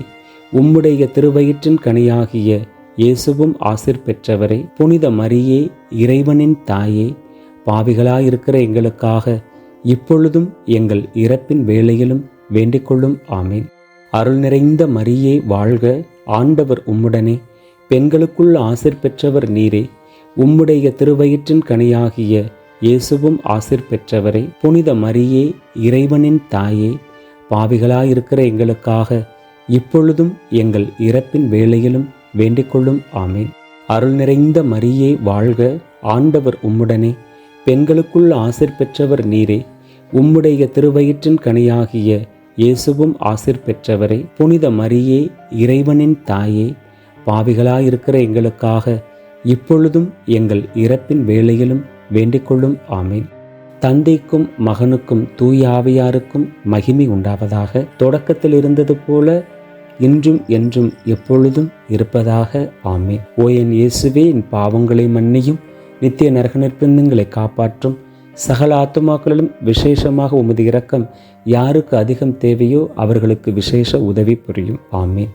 உம்முடைய திருவயிற்றின் கனியாகிய இயேசுவும் ஆசீர் பெற்றவரே. புனித மரியே, இறைவனின் தாயே, பாவிகளாயிருக்கிற எங்களுக்காக இப்பொழுதும் எங்கள் இறப்பின் வேளையிலும் வேண்டிக்கொள்ளும். ஆமீன். அருள் நிறைந்த மரியே வாழ்க. ஆண்டவர் உம்முடனே, பெண்களுக்குள் ஆசீர் பெற்றவர் நீரே. உம்முடைய திருவயிற்றின் கனியாகிய இயேசுவும் ஆசீர் பெற்றவரே. புனித மரியே, இறைவனின் தாயே, பாவிகளாயிருக்கிற எங்களுக்காக இப்பொழுதும் எங்கள் இறப்பின் வேளையிலும் வேண்டிக்கொள்ளும். ஆமேன். அருள் நிறைந்த மரியே வாழ்க, ஆண்டவர் உம்முடனே, பெண்களுக்குள் ஆசீர் பெற்றவர் நீரே. உம்முடைய திருவயிற்றின் கனியாகிய இயேசுவும் ஆசீர் பெற்றவரே. புனித மரியே, இறைவனின் தாயே, பாவிகளாயிருக்கிற எங்களுக்காக இப்பொழுதும் எங்கள் இறப்பின் வேளையிலும் வேண்டிக்கொள்ளும். ஆமேன். தந்தைக்கும் மகனுக்கும் தூய ஆவியாருக்கும் மகிமை உண்டாவதாக. தொடக்கத்தில் இருந்தது போல இன்றும் என்றும் எப்பொழுதும் இருப்பதாக. ஆமேன். ஓ என் இயேசுவே, என் பாவங்களை மன்னியும், நித்திய நரகநிற்பிந்தங்களை காப்பாற்றும். சகல ஆத்துமாக்களிலும் விசேஷமாக உமது இரக்கம் யாருக்கு அதிகம் தேவையோ அவர்களுக்கு விசேஷ உதவி புரியும். ஆமேன்.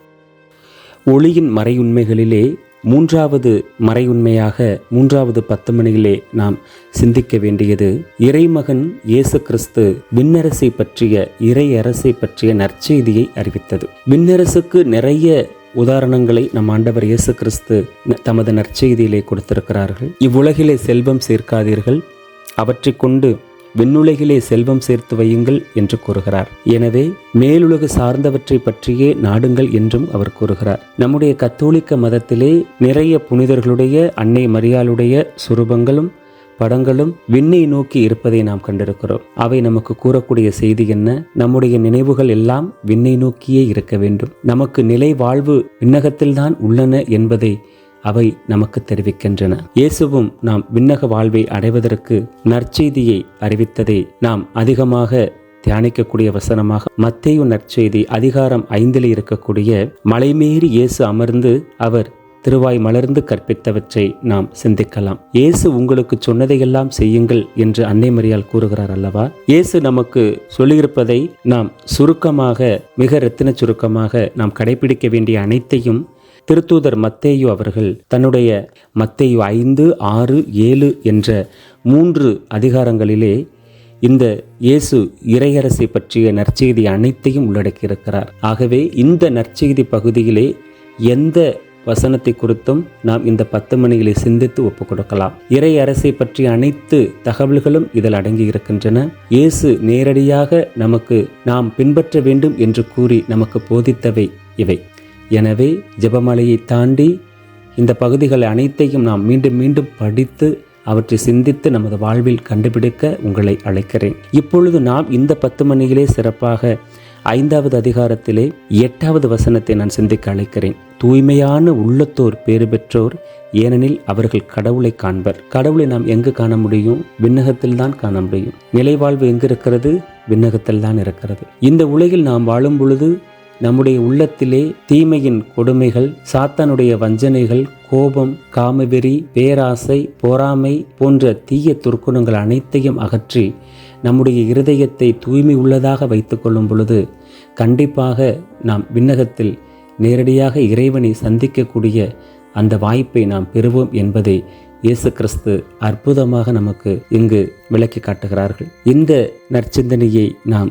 ஒளியின் மறையுண்மைகளிலே மூன்றாவது மறையுண்மையாக 3வது 10 மணியிலே நாம் சிந்திக்க வேண்டியது இறைமகன் இயேசு கிறிஸ்து விண்ணரசை பற்றிய, இறையரசை பற்றிய நற்செய்தியை அறிவித்தது. விண்ணரசுக்கு நிறைய உதாரணங்களை நம் ஆண்டவர் இயேசு கிறிஸ்து தமது நற்செய்தியிலே கொடுத்திருக்கிறார்கள். இவ்வுலகிலே செல்வம் சேர்க்காதீர்கள், அவற்றை கொண்டு விண்ணுலகிலே செல்வம் சேர்த்து வையுங்கள் என்று கூறுகிறார். எனவே மேலுலகு சார்ந்தவற்றை பற்றியே நாடுங்கள் என்றும் அவர் கூறுகிறார். நம்முடைய கத்தோலிக்க மதத்திலே நிறைய புனிதர்களுடைய, அன்னை மரியாளுடைய சுரூபங்களும் படங்களும் விண்ணை நோக்கி இருப்பதை நாம் கண்டிருக்கிறோம். அவை நமக்கு கூறக்கூடிய செய்தி என்ன? நம்முடைய நினைவுகள் எல்லாம் விண்ணை நோக்கியே இருக்க வேண்டும். நமக்கு நிலை வாழ்வு விண்ணகத்தில்தான் உள்ளன என்பதை அவை நமக்கு தெரிவிக்கின்றன. இயேசுவும் நாம் விண்ணக வாழ்வை அடைவதற்கு நற்செய்தியை அறிவித்ததை நாம் அதிகமாக தியானிக்கக்கூடிய வசனமாக மத்தேயு நற்செய்தி அதிகாரம் 5 இருக்கக்கூடிய மலைமேறி இயேசு அமர்ந்து அவர் திருவாய் மலர்ந்து கற்பித்தவற்றை நாம் சிந்திக்கலாம். இயேசு உங்களுக்கு சொன்னதையெல்லாம் செய்யுங்கள் என்று அன்னை மரியாள் கூறுகிறார் அல்லவா? இயேசு நமக்கு சொல்லியிருப்பதை நாம் சுருக்கமாக, மிக ரத்தின சுருக்கமாக நாம் கடைபிடிக்க வேண்டிய அனைத்தையும் திருத்தூதர் மத்தேயு அவர்கள் தன்னுடைய மத்தேயு 5, 6, 7 என்ற 3 அதிகாரங்களிலே இந்த இயேசு இறையரசை பற்றிய நற்செய்தி அனைத்தையும் உள்ளடக்கியிருக்கிறார். ஆகவே இந்த நற்செய்தி பகுதியிலே எந்த வசனத்தை குறித்தும் நாம் இந்த 10 மணிகளை சிந்தித்து ஒப்புக் கொடுக்கலாம். இறை அரசை பற்றிய அனைத்து தகவல்களும் இதில் அடங்கி இருக்கின்றன. இயேசு நேரடியாக நமக்கு நாம் பின்பற்ற வேண்டும் என்று கூறி நமக்கு போதித்தவை இவை. எனவே ஜெபமாலையை தாண்டி இந்த பகுதிகள் அனைத்தையும் நாம் மீண்டும் மீண்டும் படித்து அவற்றை சிந்தித்து நமது வாழ்வில் கண்டுபிடிக்க உங்களை அழைக்கிறேன். இப்பொழுது நாம் இந்த 10 மணிகளே சிறப்பாக 5வது அதிகாரத்திலே 8வது வசனத்தை நான் சிந்திக்க அழைக்கிறேன். தூய்மையான உள்ளத்தோர் பேறு பெற்றோர், ஏனெனில் அவர்கள் கடவுளை காண்பர். கடவுளை நாம் எங்கு காண முடியும்? விண்ணகத்தில் தான் காண முடியும். நிலைவாழ்வு எங்கு இருக்கிறது? விண்ணகத்தில் தான் இருக்கிறது. இந்த உலகில் நாம் வாழும் பொழுது நம்முடைய உள்ளத்திலே தீமையின் கொடுமைகள், சாத்தானுடைய வஞ்சனைகள், கோபம், காமவெறி, பேராசை, பொறாமை போன்ற தீய துர்க்குணங்கள் அனைத்தையும் அகற்றி நம்முடைய இருதயத்தை தூய்மை உள்ளதாக வைத்துக் கொள்ளும் பொழுது கண்டிப்பாக நாம் விண்ணகத்தில் நேரடியாக இறைவனை சந்திக்கக்கூடிய அந்த வாய்ப்பை நாம் பெறுவோம் என்பதை இயேசு கிறிஸ்து அற்புதமாக நமக்கு இங்கு விளக்கி காட்டுகிறார்கள். இந்த நற்சிந்தனையை நாம்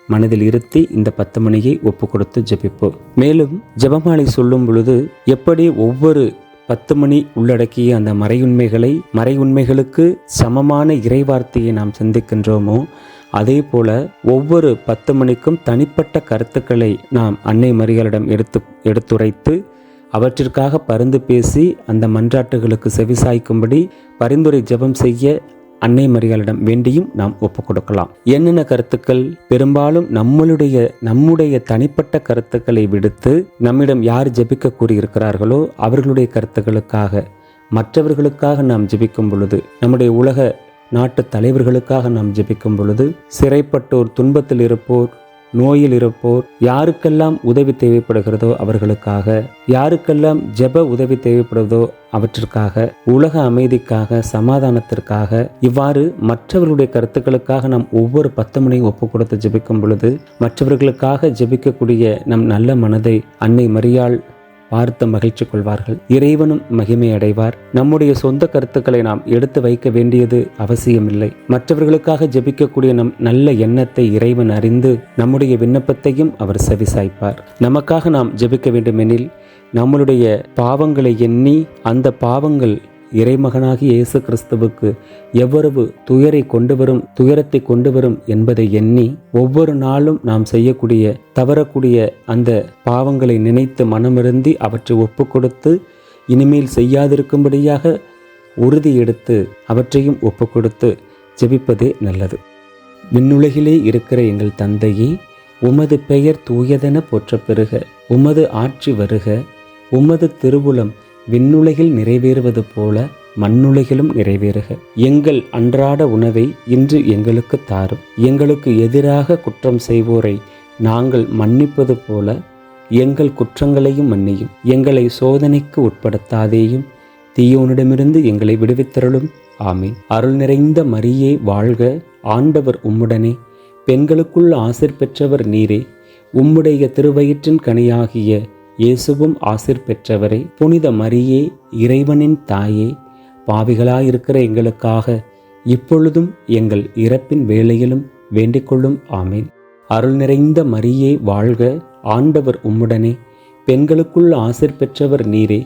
மனதில் இருத்தி இந்த 10 மணியை ஒப்பு கொடுத்து ஜெபிப்போம். மேலும் ஜெபமாலை சொல்லும் பொழுது எப்படி ஒவ்வொரு 10 மணி உள்ளடக்கிய அந்த மறையுண்மைகளுக்கு சமமான இறைவார்த்தையை நாம் சிந்திக்கின்றோமோ, அதே போல ஒவ்வொரு 10 மணிக்கும் தனிப்பட்ட கருத்துக்களை நாம் அன்னை மரியாளிடம் எடுத்துரைத்து அவற்றிற்காக பரிந்து பேசி அந்த மன்றாட்டுகளுக்கு செவிசாய்க்கும்படி பரிந்துரை ஜெபம் செய்ய அன்னை மரியாளிடம் வேண்டியும் நாம் ஒப்புக் கொடுக்கலாம். என்னென்ன கருத்துக்கள்? பெரும்பாலும் நம்முடைய தனிப்பட்ட கருத்துக்களை விடுத்து நம்மிடம் யார் ஜெபிக்க கூறியிருக்கிறார்களோ அவர்களுடைய கருத்துக்களுக்காக, மற்றவர்களுக்காக நாம் ஜெபிக்கும் பொழுது, நம்முடைய உலக நாட்டு தலைவர்களுக்காக நாம் ஜெபிக்கும் பொழுது, சிறைப்பட்டோர், துன்பத்தில் இருப்போர், நோயில் இருப்போர், யாருக்கெல்லாம் உதவி தேவைப்படுகிறதோ அவர்களுக்காக, யாருக்கெல்லாம் ஜெப உதவி தேவைப்படுதோ அவற்றிற்காக, உலக அமைதிக்காக, சமாதானத்திற்காக, இவ்வாறு மற்றவர்களுடைய கருத்துக்களுக்காக நாம் ஒவ்வொரு 10 மணியும் ஒப்பு கொடுத்து ஜெபிக்கும் பொழுது மற்றவர்களுக்காக ஜெபிக்கக்கூடிய நம் நல்ல மனதை அன்னை மரியாள் பார்த்து மகிழ்ச்சி கொள்வார்கள். இறைவனும் மகிமை அடைவார். நம்முடைய சொந்த கருத்துக்களை நாம் எடுத்து வைக்க வேண்டியது அவசியமில்லை. மற்றவர்களுக்காக ஜெபிக்கக்கூடிய நம் நல்ல எண்ணத்தை இறைவன் அறிந்து நம்முடைய விண்ணப்பத்தையும் அவர் செவிசாய்ப்பார். நமக்காக நாம் ஜெபிக்க வேண்டுமெனில் நம்மளுடைய பாவங்களை எண்ணி அந்த பாவங்கள் இறைமகனாகிய இயேசு கிறிஸ்துவுக்கு எவ்வளவு துயரத்தை கொண்டு வரும் என்பதை எண்ணி ஒவ்வொரு நாளும் நாம் செய்யக்கூடிய தவறக்கூடிய அந்த பாவங்களை நினைத்து மனமிருந்தி அவற்றை ஒப்பு கொடுத்து இனிமேல் செய்யாதிருக்கும்படியாக உறுதி எடுத்து அவற்றையும் ஒப்பு கொடுத்து ஜெபிப்பதே நல்லது. விண்ணுலகிலே இருக்கிற எங்கள் தந்தையே, உமது பெயர் தூயதென போற்ற பெறுக. உமது ஆட்சி வருக. உமது திருவுளம் விண்ணுலகில் நிறைவேறுவது போல மண்ணுலகிலும் நிறைவேறுக. எங்கள் அன்றாட உணவை இன்று எங்களுக்கு தாரும். எங்களுக்கு எதிராக குற்றம் செய்வோரை நாங்கள் மன்னிப்பது போல எங்கள் குற்றங்களையும் மன்னியும். எங்களை சோதனைக்கு உட்படுத்தாதேயும், தீயோனிடமிருந்து எங்களை விடுவித்தருளும். ஆமீன். அருள் நிறைந்த மரியே வாழ்க. ஆண்டவர் உம்முடனே. பெண்களுக்குள் ஆசீர் பெற்றவர் நீரே. உம்முடைய திருவயிற்றின் கனியாகிய இயேசுவும் ஆசீர் பெற்றவரே. புனித மரியே, இறைவனின் தாயே, பாவிகளாயிருக்கிற எங்களுக்காக இப்பொழுதும் எங்கள் இறப்பின் வேளையிலும் வேண்டிக்கொள்ளும். ஆமீன். அருள் நிறைந்த மரியே வாழ்க. ஆண்டவர் உம்முடனே. பெண்களுக்குள் ஆசீர் பெற்றவர் நீரே.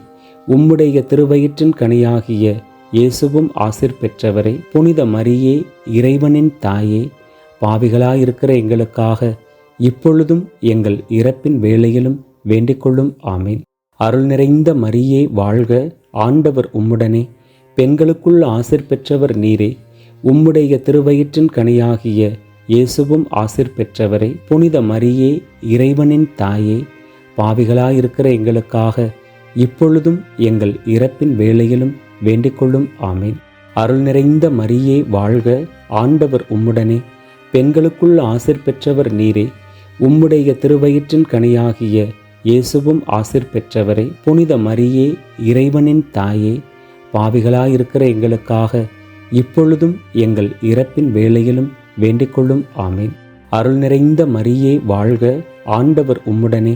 உம்முடைய திருவயிற்றின் கனியாகிய இயேசுவும் ஆசீர் பெற்றவரே. புனித மரியே, இறைவனின் தாயே, பாவிகளாயிருக்கிற எங்களுக்காக இப்பொழுதும் எங்கள் இறப்பின் வேளையிலும் வேண்டிக்கொள்ளும். ஆமீன். அருள் நிறைந்த மரியே வாழ்க. ஆண்டவர் உம்முடனே. பெண்களுக்குள் ஆசீர் பெற்றவர் நீரே. உம்முடைய திருவயிற்றின் கனியாகிய இயேசுவும் ஆசீர் பெற்றவரே. புனித மரியே, இறைவனின் தாயே, பாவிகளாயிருக்கிற எங்களுக்காக இப்பொழுதும் எங்கள் இறப்பின் வேளையிலும் வேண்டிக்கொள்ளும். ஆமீன். அருள் நிறைந்த மரியே வாழ்க. ஆண்டவர் உம்முடனே. பெண்களுக்குள் ஆசீர் பெற்றவர் நீரே. உம்முடைய திருவயிற்றின் கனியாகிய இயேசுவும் ஆசீர் பெற்றவரே. புனித மரியே, இறைவனின் தாயே, பாவிகளாயிருக்கிற எங்களுக்காக இப்பொழுதும் எங்கள் இறப்பின் வேளையிலும் வேண்டிக்கொள்ளும். ஆமீன். அருள் நிறைந்த மரியே வாழ்க. ஆண்டவர் உம்முடனே.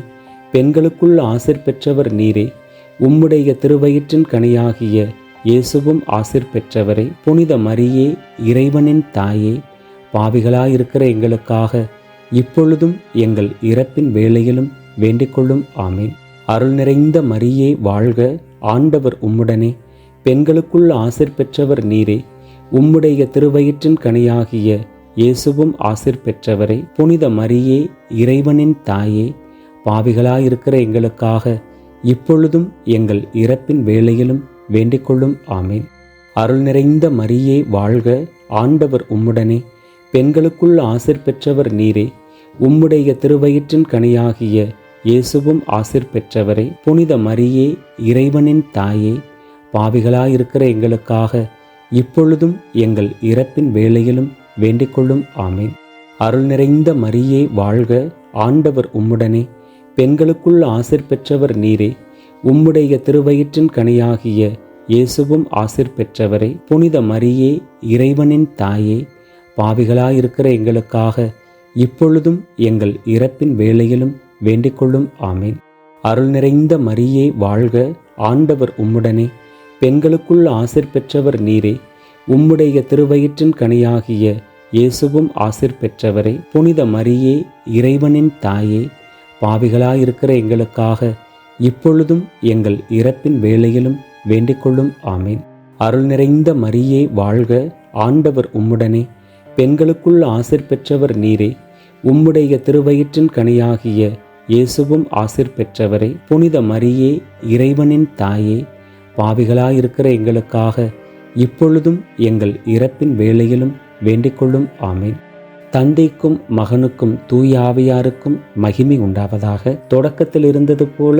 பெண்களுக்குள் ஆசீர் பெற்றவர் நீரே. உம்முடைய திருவயிற்றின் கனியாகிய இயேசுவும் ஆசீர் பெற்றவரே. புனித மரியே, இறைவனின் தாயே, பாவிகளாயிருக்கிற எங்களுக்காக இப்பொழுதும் எங்கள் இறப்பின் வேளையிலும் வேண்டிக்கொள்ளும். ஆமீன். அருள் நிறைந்த மரியே வாழ்க. ஆண்டவர் உம்முடனே. பெண்களுக்குள் ஆசீர் பெற்றவர் நீரே. உம்முடைய திருவயிற்றின் கனியாகிய இயேசுவும் ஆசீர் பெற்றவரே. புனித மரியே, இறைவனின் தாயே, பாவிகளாயிருக்கிற எங்களுக்காக இப்பொழுதும் எங்கள் இறப்பின் வேளையிலும் வேண்டிக்கொள்ளும். ஆமீன். அருள் நிறைந்த மரியே வாழ்க. ஆண்டவர் உம்முடனே. பெண்களுக்குள் ஆசீர் பெற்றவர் நீரே. உம்முடைய திருவயிற்றின் கனியாகிய இயேசுவும் ஆசீர் பெற்றவரே. புனித மரியே, இறைவனின் தாயே, பாவிகளாயிருக்கிற எங்களுக்காக இப்பொழுதும் எங்கள் இறப்பின் வேளையிலும் வேண்டிக்கொள்ளும். ஆமீன். அருள் நிறைந்த மரியே வாழ்க. ஆண்டவர் உம்முடனே. பெண்களுக்குள் ஆசீர் பெற்றவர் நீரே. உம்முடைய திருவயிற்றின் கனியாகிய இயேசுவும் ஆசீர் பெற்றவரே. புனித மரியே, இறைவனின் தாயே, பாவிகளாயிருக்கிற எங்களுக்காக இப்பொழுதும் எங்கள் இறப்பின் வேளையிலும் வேண்டிக்கொள்ளும். ஆமீன். அருள் நிறைந்த மரியே வாழ்க. ஆண்டவர் உம்முடனே. பெண்களுக்குள் ஆசீர் பெற்றவர் நீரே. உம்முடைய திருவயிற்றின் கனியாகிய இயேசுவும் ஆசீர் பெற்றவரே. புனித மரியே, இறைவனின் தாயே, பாவிகளாயிருக்கிற எங்களுக்காக இப்பொழுதும் எங்கள் இறப்பின் வேளையிலும் வேண்டிக்கொள்ளும். ஆமீன். அருள் நிறைந்த மரியே வாழ்க. ஆண்டவர் உம்முடனே. பெண்களுக்குள் ஆசீர் பெற்றவர் நீரே. உம்முடைய திருவயிற்றின் கனியாகிய இயேசுவும் ஆசீர் பெற்றவரே. புனித மரியே, இறைவனின் தாயே, பாவிகளாயிருக்கிற எங்களுக்காக இப்பொழுதும் எங்கள் இறப்பின் வேளையிலும் வேண்டிக்கொள்ளும். ஆமீன். தந்தைக்கும் மகனுக்கும் தூய ஆவியாருக்கும் மகிமை உண்டாவதாக. தொடக்கத்தில் இருந்தது போல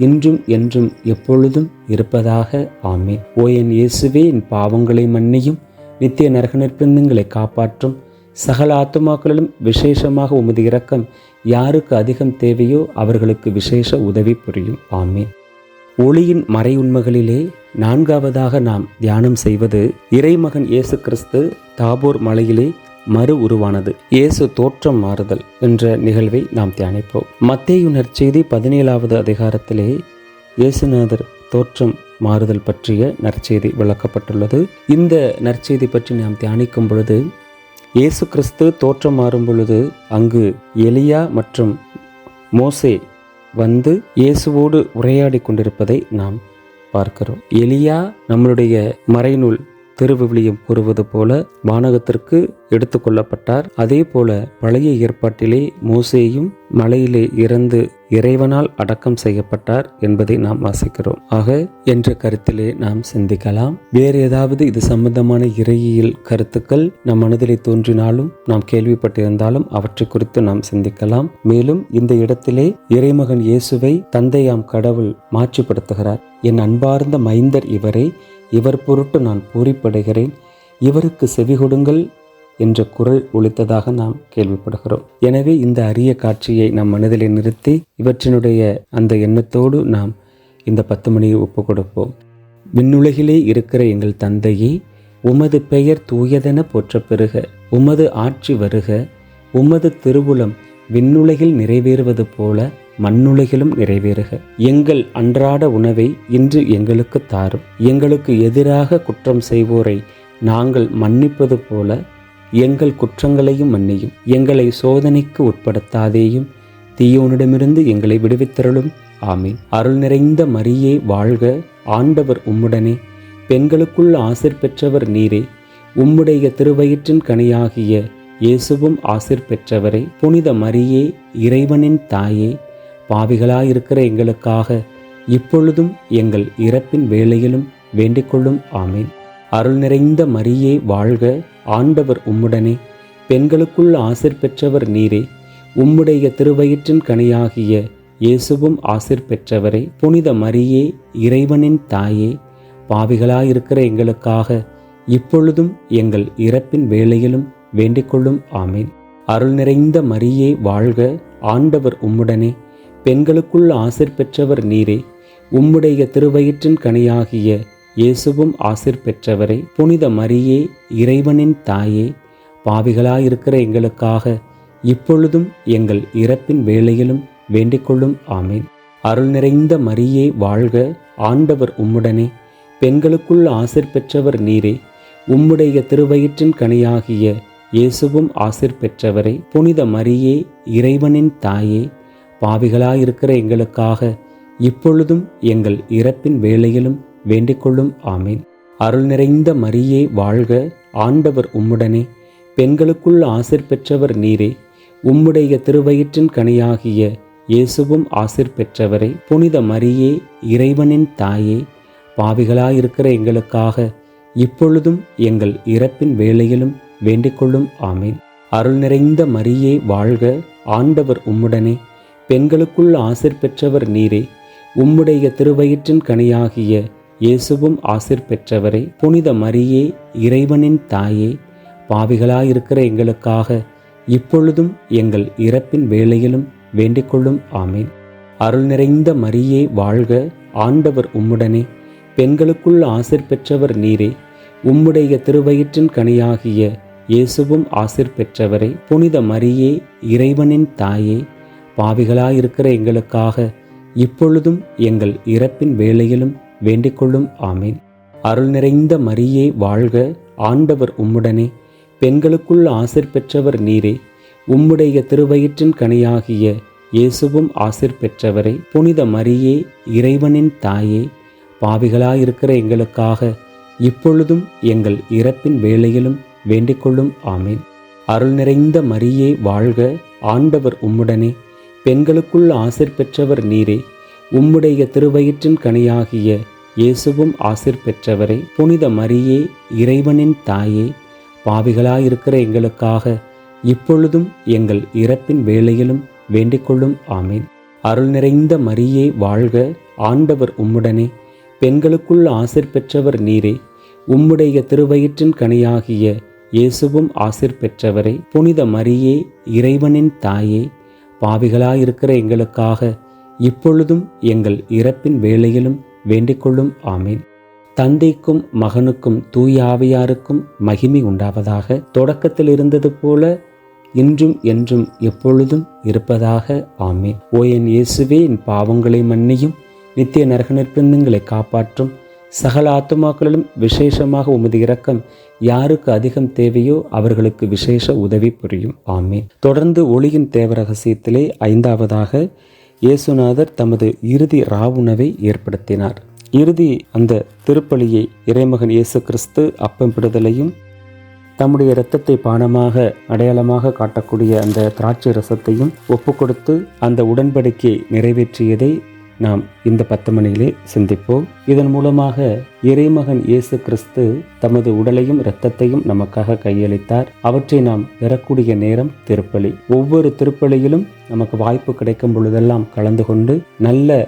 இன்றும் என்றும் எப்பொழுதும் இருப்பதாக. ஆமீன். ஓ என் இயேசுவே, என் பாவங்களை மன்னியும், நித்திய நரகநிற்பிந்தங்களை காப்பாற்றும். சகல ஆத்துமாக்களிலும் விசேஷமாக உமது இரக்கம் யாருக்கு அதிகம் தேவையோ அவர்களுக்கு விசேஷ உதவி புரியும். ஆமீன். ஒளியின் மறை உண்மைகளிலே நான்காவதாக நாம் தியானம் செய்வது இறைமகன் இயேசு கிறிஸ்து தாபோர் மலையிலே மறு உருவானது, இயேசு தோற்றம் மாறுதல் என்ற நிகழ்வை நாம் தியானிப்போம். மத்தேயு நற்செய்தி 17வது அதிகாரத்திலே இயேசுநாதர் தோற்றம் மாறுதல் பற்றிய நற்செய்தி விளக்கப்பட்டுள்ளது. இந்த நற்செய்தி பற்றி நாம் தியானிக்கும் பொழுது இயேசு கிறிஸ்து தோற்றம் மாறும் பொழுது அங்கு எலியா மற்றும் மோசே வந்து இயேசுவோடு உரையாடி கொண்டிருப்பதை நாம் பார்க்கிறோம். எலியா நம்மளுடைய மறைநூல் திருவிவிலியம் கூறுவது போல வானகத்திற்கு எடுத்துக்கொள்ளப்பட்டார். அதே போல பழைய ஏற்பாட்டிலே மோசேயும் மலையிலே இறந்து இறைவனால் அடக்கம் செய்யப்பட்டார் என்பதை நாம் வாசிக்கிறோம். ஆக என்ற கருத்திலே நாம் சிந்திக்கலாம். வேறு ஏதாவது இது சம்பந்தமான இறையியல் கருத்துக்கள் நம் மனதிலே தோன்றினாலும் நாம் கேள்விப்பட்டிருந்தாலும் அவற்றை குறித்து நாம் சிந்திக்கலாம். மேலும் இந்த இடத்திலே இறைமகன் இயேசுவை தந்தையாம் கடவுள் மாட்சிப்படுத்துகிறார். என் அன்பார்ந்த மைந்தர் இவரே, இவர் பொருட்டு நான் பூரிப்படைகிறேன், இவருக்கு செவி கொடுங்கள் என்ற குரல் ஒலித்ததாக நாம் கேள்விப்படுகிறோம். எனவே இந்த அரிய காட்சியை நம் மனதிலே நிறுத்தி இவற்றினுடைய அந்த எண்ணத்தோடு நாம் இந்த 10 மணியை ஒப்பு கொடுப்போம். விண்ணுலகிலே இருக்கிற எங்கள் தந்தையே, உமது பெயர் தூயதென போற்ற பெறுக, உமது ஆட்சி வருக, உமது திருவுளம் விண்ணுலகில் நிறைவேறுவது போல மண்ணுலகிலும் நிறைவேறுக. எங்கள் அன்றாட உணவை இன்று எங்களுக்கு தாரும். எங்களுக்கு எதிராக குற்றம் செய்வோரை நாங்கள் மன்னிப்பது போல எங்கள் குற்றங்களையும் மன்னியும். எங்களை சோதனைக்கு உட்படுத்தாதேயும், தீயோனிடமிருந்து எங்களை விடுவித்தருளும். ஆமீன். அருள் நிறைந்த மரியே வாழ்க, ஆண்டவர் உம்முடனே, பெண்களுக்குள் ஆசீர் பெற்றவர் நீரே, உம்முடைய திருவயிற்றின் கனியாகிய இயேசுவும் ஆசீர் பெற்றவரே. புனித மரியே, இறைவனின் தாயே, பாவிகளாயிருக்கிற எங்களுக்காக இப்பொழுதும் எங்கள் இறப்பின் வேளையிலும் வேண்டிக்கொள்ளும். ஆமீன். அருள் நிறைந்த மரியே வாழ்க, ஆண்டவர் உம்முடனே, பெண்களுக்குள் ஆசீர் பெற்றவர் நீரே, உம்முடைய திருவயிற்றின் கனியாகிய இயேசுவும் ஆசீர் பெற்றவரே. புனித மரியே, இறைவனின் தாயே, பாவிகளாயிருக்கிற எங்களுக்காக இப்பொழுதும் எங்கள் இறப்பின் வேளையிலும் வேண்டிக்கொள்ளும். ஆமீன். அருள் நிறைந்த மரியே வாழ்க, ஆண்டவர் உம்முடனே, பெண்களுக்குள் ஆசீர் பெற்றவர் நீரே, உம்முடைய திருவயிற்றின் கனியாகிய இயேசுவும் ஆசீர் பெற்றவரே. புனித மரியே, இறைவனின் தாயே, பாவிகளாயிருக்கிற எங்களுக்காக இப்பொழுதும் எங்கள் இறப்பின் வேளையிலும் வேண்டிக்கொள்ளும். ஆமீன். அருள் நிறைந்த மரியே வாழ்க, ஆண்டவர் உம்முடனே, பெண்களுக்குள் ஆசீர் பெற்றவர் நீரே, உம்முடைய திருவயிற்றின் கனியாகிய இயேசுவும் ஆசீர் பெற்றவரே. புனித மரியே, இறைவனின் தாயே, பாவிகளாயிருக்கிற எங்களுக்காக இப்பொழுதும் எங்கள் இறப்பின் வேளையிலும் வேண்டிக்கொள்ளும். ஆமீன். அருள் நிறைந்த மரியே வாழ்க, ஆண்டவர் உம்முடனே, பெண்களுக்குள் ஆசீர் பெற்றவர் நீரே, உம்முடைய திருவயிற்றின் கனியாகிய இயேசுவும் ஆசீர் பெற்றவரே. புனித மரியே, இறைவனின் தாயே, பாவிகளாயிருக்கிற எங்களுக்காக இப்பொழுதும் எங்கள் இறப்பின் வேளையிலும் வேண்டிக்கொள்ளும். ஆமீன். அருள் நிறைந்த மரியே வாழ்க, ஆண்டவர் உம்முடனே, பெண்களுக்குள் ஆசீர் பெற்றவர் நீரே, உம்முடைய திருவயிற்றின் கனியாகிய இயேசுவும் ஆசீர் பெற்றவரே. புனித மரியே, இறைவனின் தாயே, பாவிகளாயிருக்கிற எங்களுக்காக இப்பொழுதும் எங்கள் இறப்பின் வேளையிலும் வேண்டிக்கொள்ளும். ஆமீன். அருள் நிறைந்த மரியே வாழ்க, ஆண்டவர் உம்முடனே, பெண்களுக்குள் ஆசீர் பெற்றவர் நீரே, உம்முடைய திருவயிற்றின் கனியாகிய இயேசுவும் ஆசீர் பெற்றவரே. புனித மரியே, இறைவனின் தாயே, பாவிகளாயிருக்கிற எங்களுக்காக இப்பொழுதும் எங்கள் இறப்பின் வேளையிலும் வேண்டிக்கொள்ளும். ஆமீன். அருள் நிறைந்த மரியே வாழ்க, ஆண்டவர் உம்முடனே, பெண்களுக்குள் ஆசீர் பெற்றவர் நீரே, உம்முடைய திருவயிற்றின் கனியாகிய இயேசுவும் ஆசீர் பெற்றவரே. புனித மரியே, இறைவனின் தாயே, பாவிகளாயிருக்கிற எங்களுக்காக இப்பொழுதும் எங்கள் இறப்பின் வேளையிலும் வேண்டிக்கொள்ளும். ஆமீன். அருள் நிறைந்த மரியே வாழ்க, ஆண்டவர் உம்முடனே, பெண்களுக்குள் ஆசீர் பெற்றவர் நீரே, உம்முடைய திருவயிற்றின் கனியாகிய இயேசுவும் ஆசீர் பெற்றவரே. புனித மரியே, இறைவனின் தாயே, பாவிகளாயிருக்கிற எங்களுக்காக இப்பொழுதும் எங்கள் இறப்பின் வேளையிலும் வேண்டிக்கொள்ளும். ஆமீன். அருள் நிறைந்த மரியே வாழ்க, ஆண்டவர் உம்முடனே, பெண்களுக்குள் ஆசீர் பெற்றவர் நீரே, உம்முடைய திருவயிற்றின் கனியாகிய இயேசுவும் ஆசீர் பெற்றவரே. புனித மரியே, இறைவனின் தாயே, பாவிகளாயிருக்கிற எங்களுக்காக இப்பொழுதும் எங்கள் இறப்பின் வேளையிலும் வேண்டிக்கொள்ளும். ஆமீன். தந்தைக்கும் மகனுக்கும் தூய ஆவியாருக்கும் மகிமை உண்டாவதாக. தொடக்கத்தில் இருந்தது போல இன்றும் என்றும் எப்பொழுதும் இருப்பதாக. ஆமீன். ஓ என் இயேசுவே, என் பாவங்களை மன்னியும், நித்திய நரக நிர்பந்தங்களை காப்பாற்றும். சகல ஆத்துமாக்களிலும் விசேஷமாக உமது இரக்கம் யாருக்கு அதிகம் தேவையோ அவர்களுக்கு விசேஷ உதவி புரியும். ஆமீன். தொடர்ந்து ஒளியின் தேவ ரகசியத்திலே 5ஆவதாக இயேசுநாதர் தமது இறுதி ராவுணவை ஏற்படுத்தினார். இறுதி அந்த திருப்பலியை இறைமகன் இயேசு கிறிஸ்து அப்பம் பிடுதலையும் தம்முடைய இரத்தத்தை பானமாக அடையாளமாக காட்டக்கூடிய அந்த திராட்சை ரசத்தையும் ஒப்பு கொடுத்து அந்த உடன்படிக்கை நிறைவேற்றியதை நாம் இந்த 10 மணியிலே சிந்திப்போம். இதன் மூலமாக இறைமகன் இயேசு கிறிஸ்து தமது உடலையும் இரத்தத்தையும் நமக்காக கையளித்தார். அவற்றை நாம் பெறக்கூடிய நேரம் திருப்பலி. ஒவ்வொரு திருப்பலியிலும் நமக்கு வாய்ப்பு கிடைக்கும் பொழுதெல்லாம் கலந்து கொண்டு நல்ல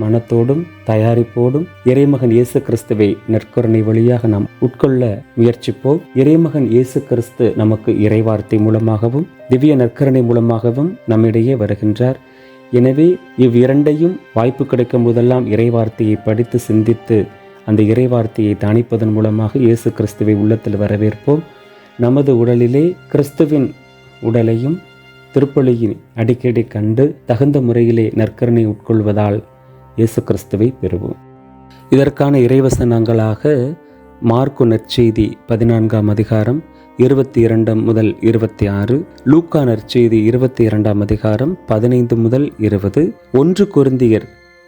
மனத்தோடும் தயாரிப்போடும் இறைமகன் இயேசு கிறிஸ்துவை நற்கருணை வழியாக நாம் உட்கொள்ள முயற்சிப்போம். இறைமகன் இயேசு கிறிஸ்து நமக்கு இறைவார்த்தை மூலமாகவும் திவ்ய நற்கருணை மூலமாகவும் நம்மிடையே வருகின்றார். எனவே இவ்விரண்டையும் வாய்ப்பு கிடைக்கும் போதெல்லாம் இறைவார்த்தையை படித்து சிந்தித்து அந்த இறைவார்த்தையை தானிப்பதன் மூலமாக இயேசு கிறிஸ்துவை உள்ளத்தில் வரவேற்போம். நமது உடலிலே கிறிஸ்துவின் உடலையும் திருப்பலியின் அடிக்கடி கண்டு தகுந்த முறையிலே நற்கருணை உட்கொள்வதால் இயேசு கிறிஸ்துவை பெறுவோம். இதற்கான இறைவசனங்களாக மார்க்கு நற்செய்தி 14ஆம் அதிகாரம் 22 முதல் 26, லூக்கா நற்செய்தி 22ஆம் அதிகாரம் 15 முதல் 20, 1 கொரிந்தியர்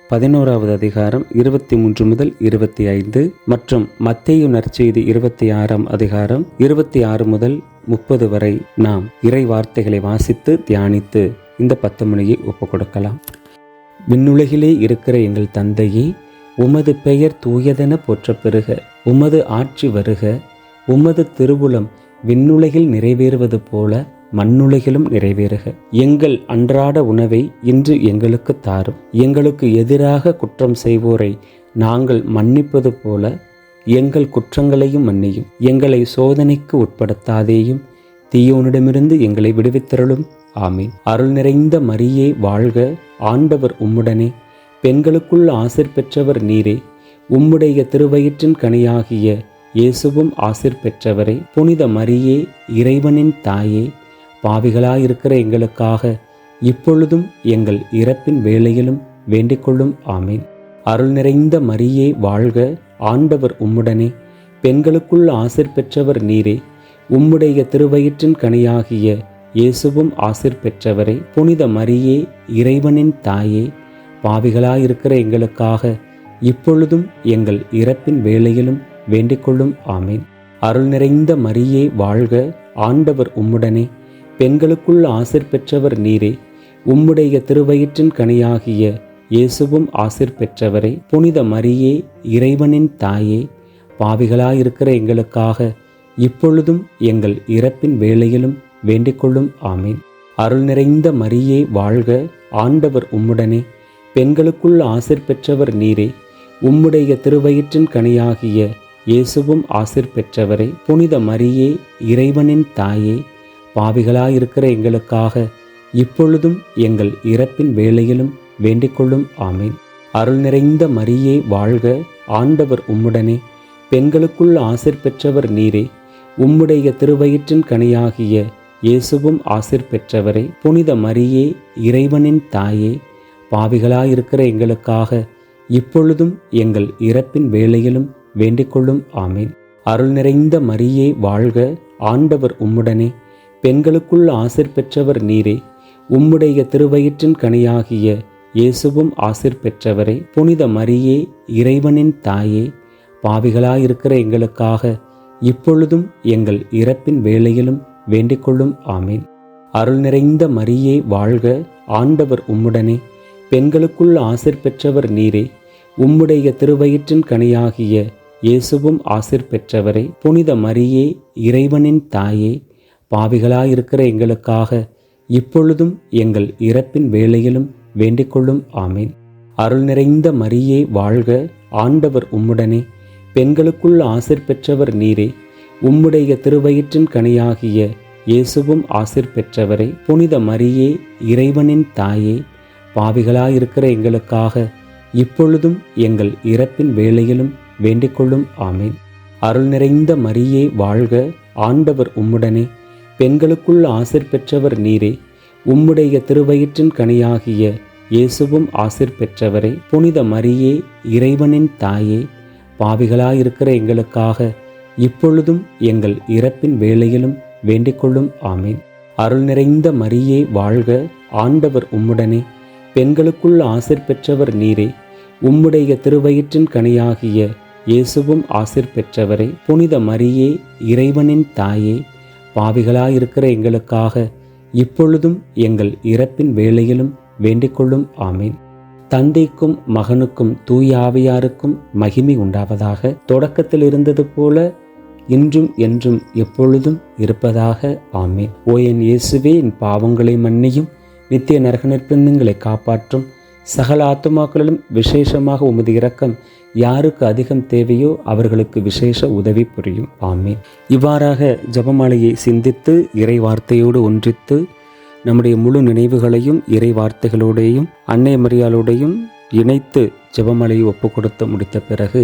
11ஆவது அதிகாரம் 23 முதல் 25 மற்றும் மத்தேயு நற்செய்தி 26ஆம் அதிகாரம் 26 முதல் 30 வரை நாம் இறை வார்த்தைகளை வாசித்து தியானித்து இந்த 10 மணியை ஒப்புக் கொடுக்கலாம். விண்ணுலகிலே இருக்கிற எங்கள் தந்தையே, உமது பெயர் தூயதென போற்றப் பெறுக. உமது ஆட்சி வருக. உமது திருவுளம் விண்ணுலகில் நிறைவேறுவது போல மண்ணுலகிலும் நிறைவேறுக. எங்கள் அன்றாட உணவை இன்று எங்களுக்கு தாரும். எங்களுக்கு எதிராக குற்றம் செய்வோரை நாங்கள் மன்னிப்பது போல எங்கள் குற்றங்களையும் மன்னியும். எங்களை சோதனைக்கு உட்படுத்தாதேயும், தீயோனிடமிருந்து எங்களை விடுவித்தருளும். ஆமீன். அருள் நிறைந்த மரியே வாழ்க. ஆண்டவர் உம்முடனே, பெண்களுக்குள் ஆசீர் பெற்றவர் நீரே. உம்முடைய திருவயிற்றின் கனியாகிய இயேசுவும் ஆசீர் பெற்றவரே. புனித மரியே, இறைவனின் தாயே, பாவிகளாயிருக்கிற எங்களுக்காக இப்பொழுதும் எங்கள் இறப்பின் வேளையிலும் வேண்டிக்கொள்ளும். ஆமீன். அருள் நிறைந்த மரியே வாழ்க. ஆண்டவர் உம்முடனே, பெண்களுக்குள் ஆசீர் பெற்றவர் நீரே. உம்முடைய திருவயிற்றின் கனியாகிய இயேசுவும் ஆசீர் பெற்றவரே. புனித மரியே, இறைவனின் தாயே, பாவிகளாயிருக்கிற எங்களுக்காக இப்பொழுதும் எங்கள் இறப்பின் வேளையிலும் வேண்டிக்கொள்ளும். ஆமீன். அருள் நிறைந்த மரியே வாழ்க. ஆண்டவர் உம்முடனே, பெண்களுக்குள் ஆசீர் பெற்றவர் நீரே. உம்முடைய திருவயிற்றின் கனியாகிய இயேசுவும் ஆசீர் பெற்றவரே. புனித மரியே, இறைவனின் தாயே, பாவிகளாயிருக்கிற எங்களுக்காக இப்பொழுதும் எங்கள் இறப்பின் வேளையிலும் வேண்டிக்கொள்ளும். ஆமீன். அருள் நிறைந்த மரியே வாழ்க. ஆண்டவர் உம்முடனே, பெண்களுக்குள் ஆசீர் பெற்றவர் நீரே. உம்முடைய திருவயிற்றின் கனியாகிய இயேசுவும் ஆசீர் பெற்றவரே. புனித மரியே, இறைவனின் தாயே, பாவிகளாயிருக்கிற எங்களுக்காக இப்பொழுதும் எங்கள் இறப்பின் வேளையிலும் வேண்டிக்கொள்ளும். ஆமீன். அருள் நிறைந்த மரியே வாழ்க. ஆண்டவர் உம்முடனே, பெண்களுக்குள் ஆசீர் பெற்றவர் நீரே. உம்முடைய திருவயிற்றின் கனியாகிய இயேசுவும் ஆசீர் பெற்றவரே. புனித மரியே, இறைவனின் தாயே, பாவிகளாயிருக்கிற எங்களுக்காக இப்பொழுதும் எங்கள் இறப்பின் வேளையிலும் வேண்டிக்கொள்ளும். ஆமீன். அருள் நிறைந்த மரியே வாழ்க. ஆண்டவர் உம்முடனே, பெண்களுக்குள் ஆசீர் பெற்றவர் நீரே. உம்முடைய திருவயிற்றின் கனியாகிய இயேசுவும் ஆசீர் பெற்றவரே. புனித மரியே, இறைவனின் தாயே, பாவிகளாயிருக்கிற எங்களுக்காக இப்பொழுதும் எங்கள் இறப்பின் வேளையிலும் வேண்டிக்கொள்ளும். ஆமீன். அருள் நிறைந்த மரியே வாழ்க. ஆண்டவர் உம்முடனே, பெண்களுக்குள் ஆசீர் பெற்றவர் நீரே. உம்முடைய திருவயிற்றின் கனியாகிய இயேசுவும் ஆசீர் பெற்றவரே. புனித மரியே, இறைவனின் தாயே, பாவிகளாயிருக்கிற எங்களுக்காக இப்பொழுதும் எங்கள் இறப்பின் வேளையிலும் வேண்டிக்கொள்ளும். ஆமீன். அருள் நிறைந்த மரியே வாழ்க. ஆண்டவர் உம்முடனே, பெண்களுக்குள் ஆசீர் பெற்றவர் நீரே. உம்முடைய திருவயிற்றின் கனியாகிய இயேசுவும் ஆசீர் பெற்றவரே. புனித மரியே, இறைவனின் தாயே, பாவிகளாயிருக்கிற எங்களுக்காக இப்பொழுதும் எங்கள் இறப்பின் வேளையிலும் வேண்டிக்கொள்ளும். ஆமீன். அருள் நிறைந்த மரியே வாழ்க. ஆண்டவர் உம்முடனே, பெண்களுக்குள் ஆசீர் பெற்றவர் நீரே. உம்முடைய திருவயிற்றின் கனியாகிய இயேசுவும் ஆசீர் பெற்றவரே. புனித மரியே, இறைவனின் தாயே, பாவிகளாயிருக்கிற எங்களுக்காக இப்பொழுதும் எங்கள் இறப்பின் வேளையிலும் வேண்டிக்கொள்ளும். ஆமீன். அருள் நிறைந்த மரியே வாழ்க. ஆண்டவர் உம்முடனே, பெண்களுக்குள் ஆசீர் பெற்றவர் நீரே. உம்முடைய திருவயிற்றின் கனியாகிய இயேசுவும் ஆசீர் பெற்றவரே. புனித மரியே, இறைவனின் தாயே, பாவிகளாயிருக்கிற எங்களுக்காக இப்பொழுதும் எங்கள் இறப்பின் வேளையிலும் வேண்டிக்கொள்ளும். ஆமீன். தந்தைக்கும் மகனுக்கும் தூய ஆவியாருக்கும் மகிமை உண்டாவதாக. தொடக்கத்தில் இருந்தது போல இன்றும் என்றும் எப்பொழுதும் இருப்பதாக. ஆமீன். ஓ என் இயேசுவே, என் பாவங்களை மன்னியும், நித்திய நரகநிற்பின்னங்களை காப்பாற்றும். சகல ஆத்துமாக்களிலும் விசேஷமாக உமது இரக்கம் யாருக்கு அதிகம் தேவையோ அவர்களுக்கு விசேஷ உதவி புரியும். ஆமீன். இவ்வாறாக ஜெபமாலையை சிந்தித்து இறை வார்த்தையோடு ஒன்றித்து நம்முடைய முழு நினைவுகளையும் இறை வார்த்தைகளோடையும் அன்னை மரியாளோடையும் இணைத்து ஜெபமாலையை ஒப்பு கொடுத்து முடித்த பிறகு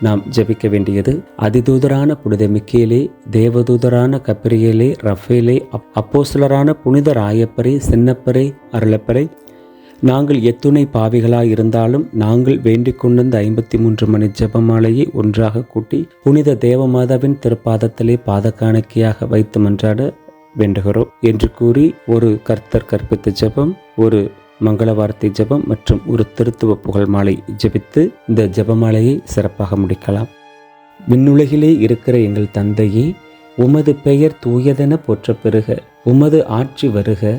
நாம் ஜெபிக்க வேண்டியது: அதிதூதரான புனித மிக்கேலே, தேவதூதரான கப்ரியேலே, ரஃபேலே, அப்போஸ்தலரான புனித ராயப்பரே, சின்னப்பரே, அருளப்பரே, நாங்கள் எத்துணை பாவிகளாய் இருந்தாலும் நாங்கள் வேண்டிக் கொண்டிருந்த 53 மணி ஜெபமாலையை ஒன்றாக கூட்டி புனித தேவமாதாவின் திருப்பாதத்திலே பாதகாணிக்கையாக வைத்து மன்றாட வேண்டுகிறோம் என்று கூறி ஒரு கர்த்தர் கற்பித்த ஜெபம், ஒரு மங்கள வார்த்தை ஜெபம் மற்றும் ஒரு திருத்துவ புகழ் மாலை ஜெபித்து இந்த ஜெபமாலையை சிறப்பாக முடிக்கலாம். விண்ணுலகிலே இருக்கிற எங்கள் தந்தையே, உமது பெயர் தூயதென போற்ற பெறுக. உமது ஆட்சி வருக.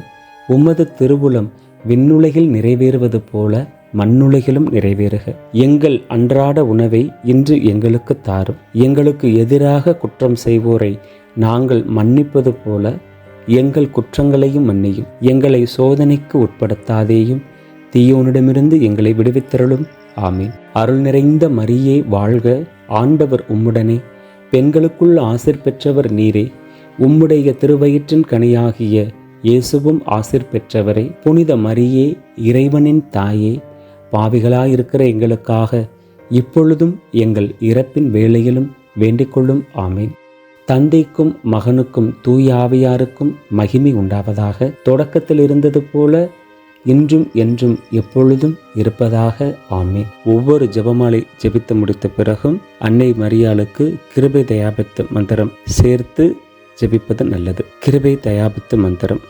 உமது திருவுளம் விண்ணுலகில் நிறைவேறுவது போல மண்ணுலகிலும் நிறைவேறுக. எங்கள் அன்றாட உணவை இன்று எங்களுக்கு தாரும். எங்களுக்கு எதிராக குற்றம் செய்வோரை நாங்கள் மன்னிப்பது போல எங்கள் குற்றங்களையும் மன்னியும். எங்களை சோதனைக்கு உட்படுத்தாதேயும், தீயோனிடமிருந்து எங்களை விடுவித்தருளும். ஆமீன். அருள் நிறைந்த மரியே வாழ்க. ஆண்டவர் உம்முடனே. பெண்களுக்குள் ஆசீர் பெற்றவர் நீரே. உம்முடைய திருவயிற்றின் கனியாகிய இயேசுவும் ஆசீர் பெற்றவரே. புனித மரியே, இறைவனின் தாயே, பாவிகளாயிருக்கிற எங்களுக்காக இப்பொழுதும் எங்கள் இறப்பின் வேளையிலும் வேண்டிக்கொள்ளும். ஆமீன். தந்தைக்கும் மகனுக்கும் தூய ஆவியாருக்கும் மகிமை உண்டாவதாக. தொடக்கத்தில் இருந்தது போல இன்றும் என்றும் எப்பொழுதும் இருப்பதாக. ஆமீன். ஒவ்வொரு ஜெபமாலை ஜெபித்து முடித்த பிறகும் அன்னை மரியாளுக்கு கிருபை தயாபத்து மந்திரம் சேர்த்து ஜெபிப்பது நல்லது. கிருபை தயாபத்து மந்திரம்.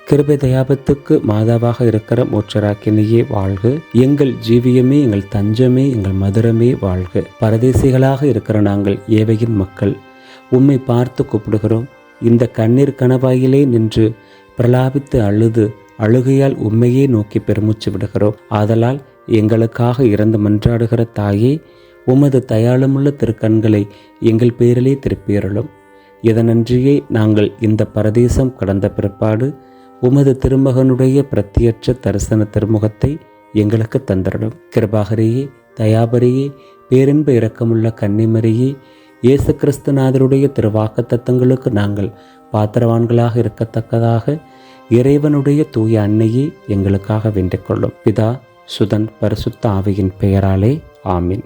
கிருபை தயாபத்துக்கு மாதாவாக இருக்கிற மோட்சராக்கினியே வாழ்க. எங்கள் ஜீவியமே, எங்கள் தஞ்சமே, எங்கள் மதுரமே வாழ்க. பரதேசிகளாக இருக்கிற நாங்கள் ஏவையின் மக்கள் உம்மை பார்த்து கூப்பிடுகிறோம். இந்த கண்ணீர் கணவாயிலே நின்று பிரலாபித்து அழுது அழுகையால் உம்மையே நோக்கி பெருமூச்சு விடுகிறோம். ஆதலால் எங்களுக்காக இறந்து மன்றாடுகிற தாயே, உமது தயாளமுள்ள திருக்கண்களை எங்கள் பேரிலே திருப்பியருளும். இதனன்றியே நாங்கள் இந்த பரதேசம் கடந்த பிற்பாடு உமது திருமகனுடைய பிரத்தியற்ற தரிசன திருமுகத்தை எங்களுக்கு தந்தருளும். கிருபாகரியே, தயாபரியே, பேரின்ப இரக்கமுள்ள கன்னிமரியே, இயேசு கிறிஸ்துநாதருடைய திருவாக்கு தத்தங்களுக்கு நாங்கள் பாத்திரவான்களாக இருக்கத்தக்கதாக இறைவனுடைய தூய அன்னையே எங்களுக்காக வேண்டிக் கொள்ளும். பிதா, சுதன், பரிசுத்த ஆவியின் பெயராலே. ஆமீன்.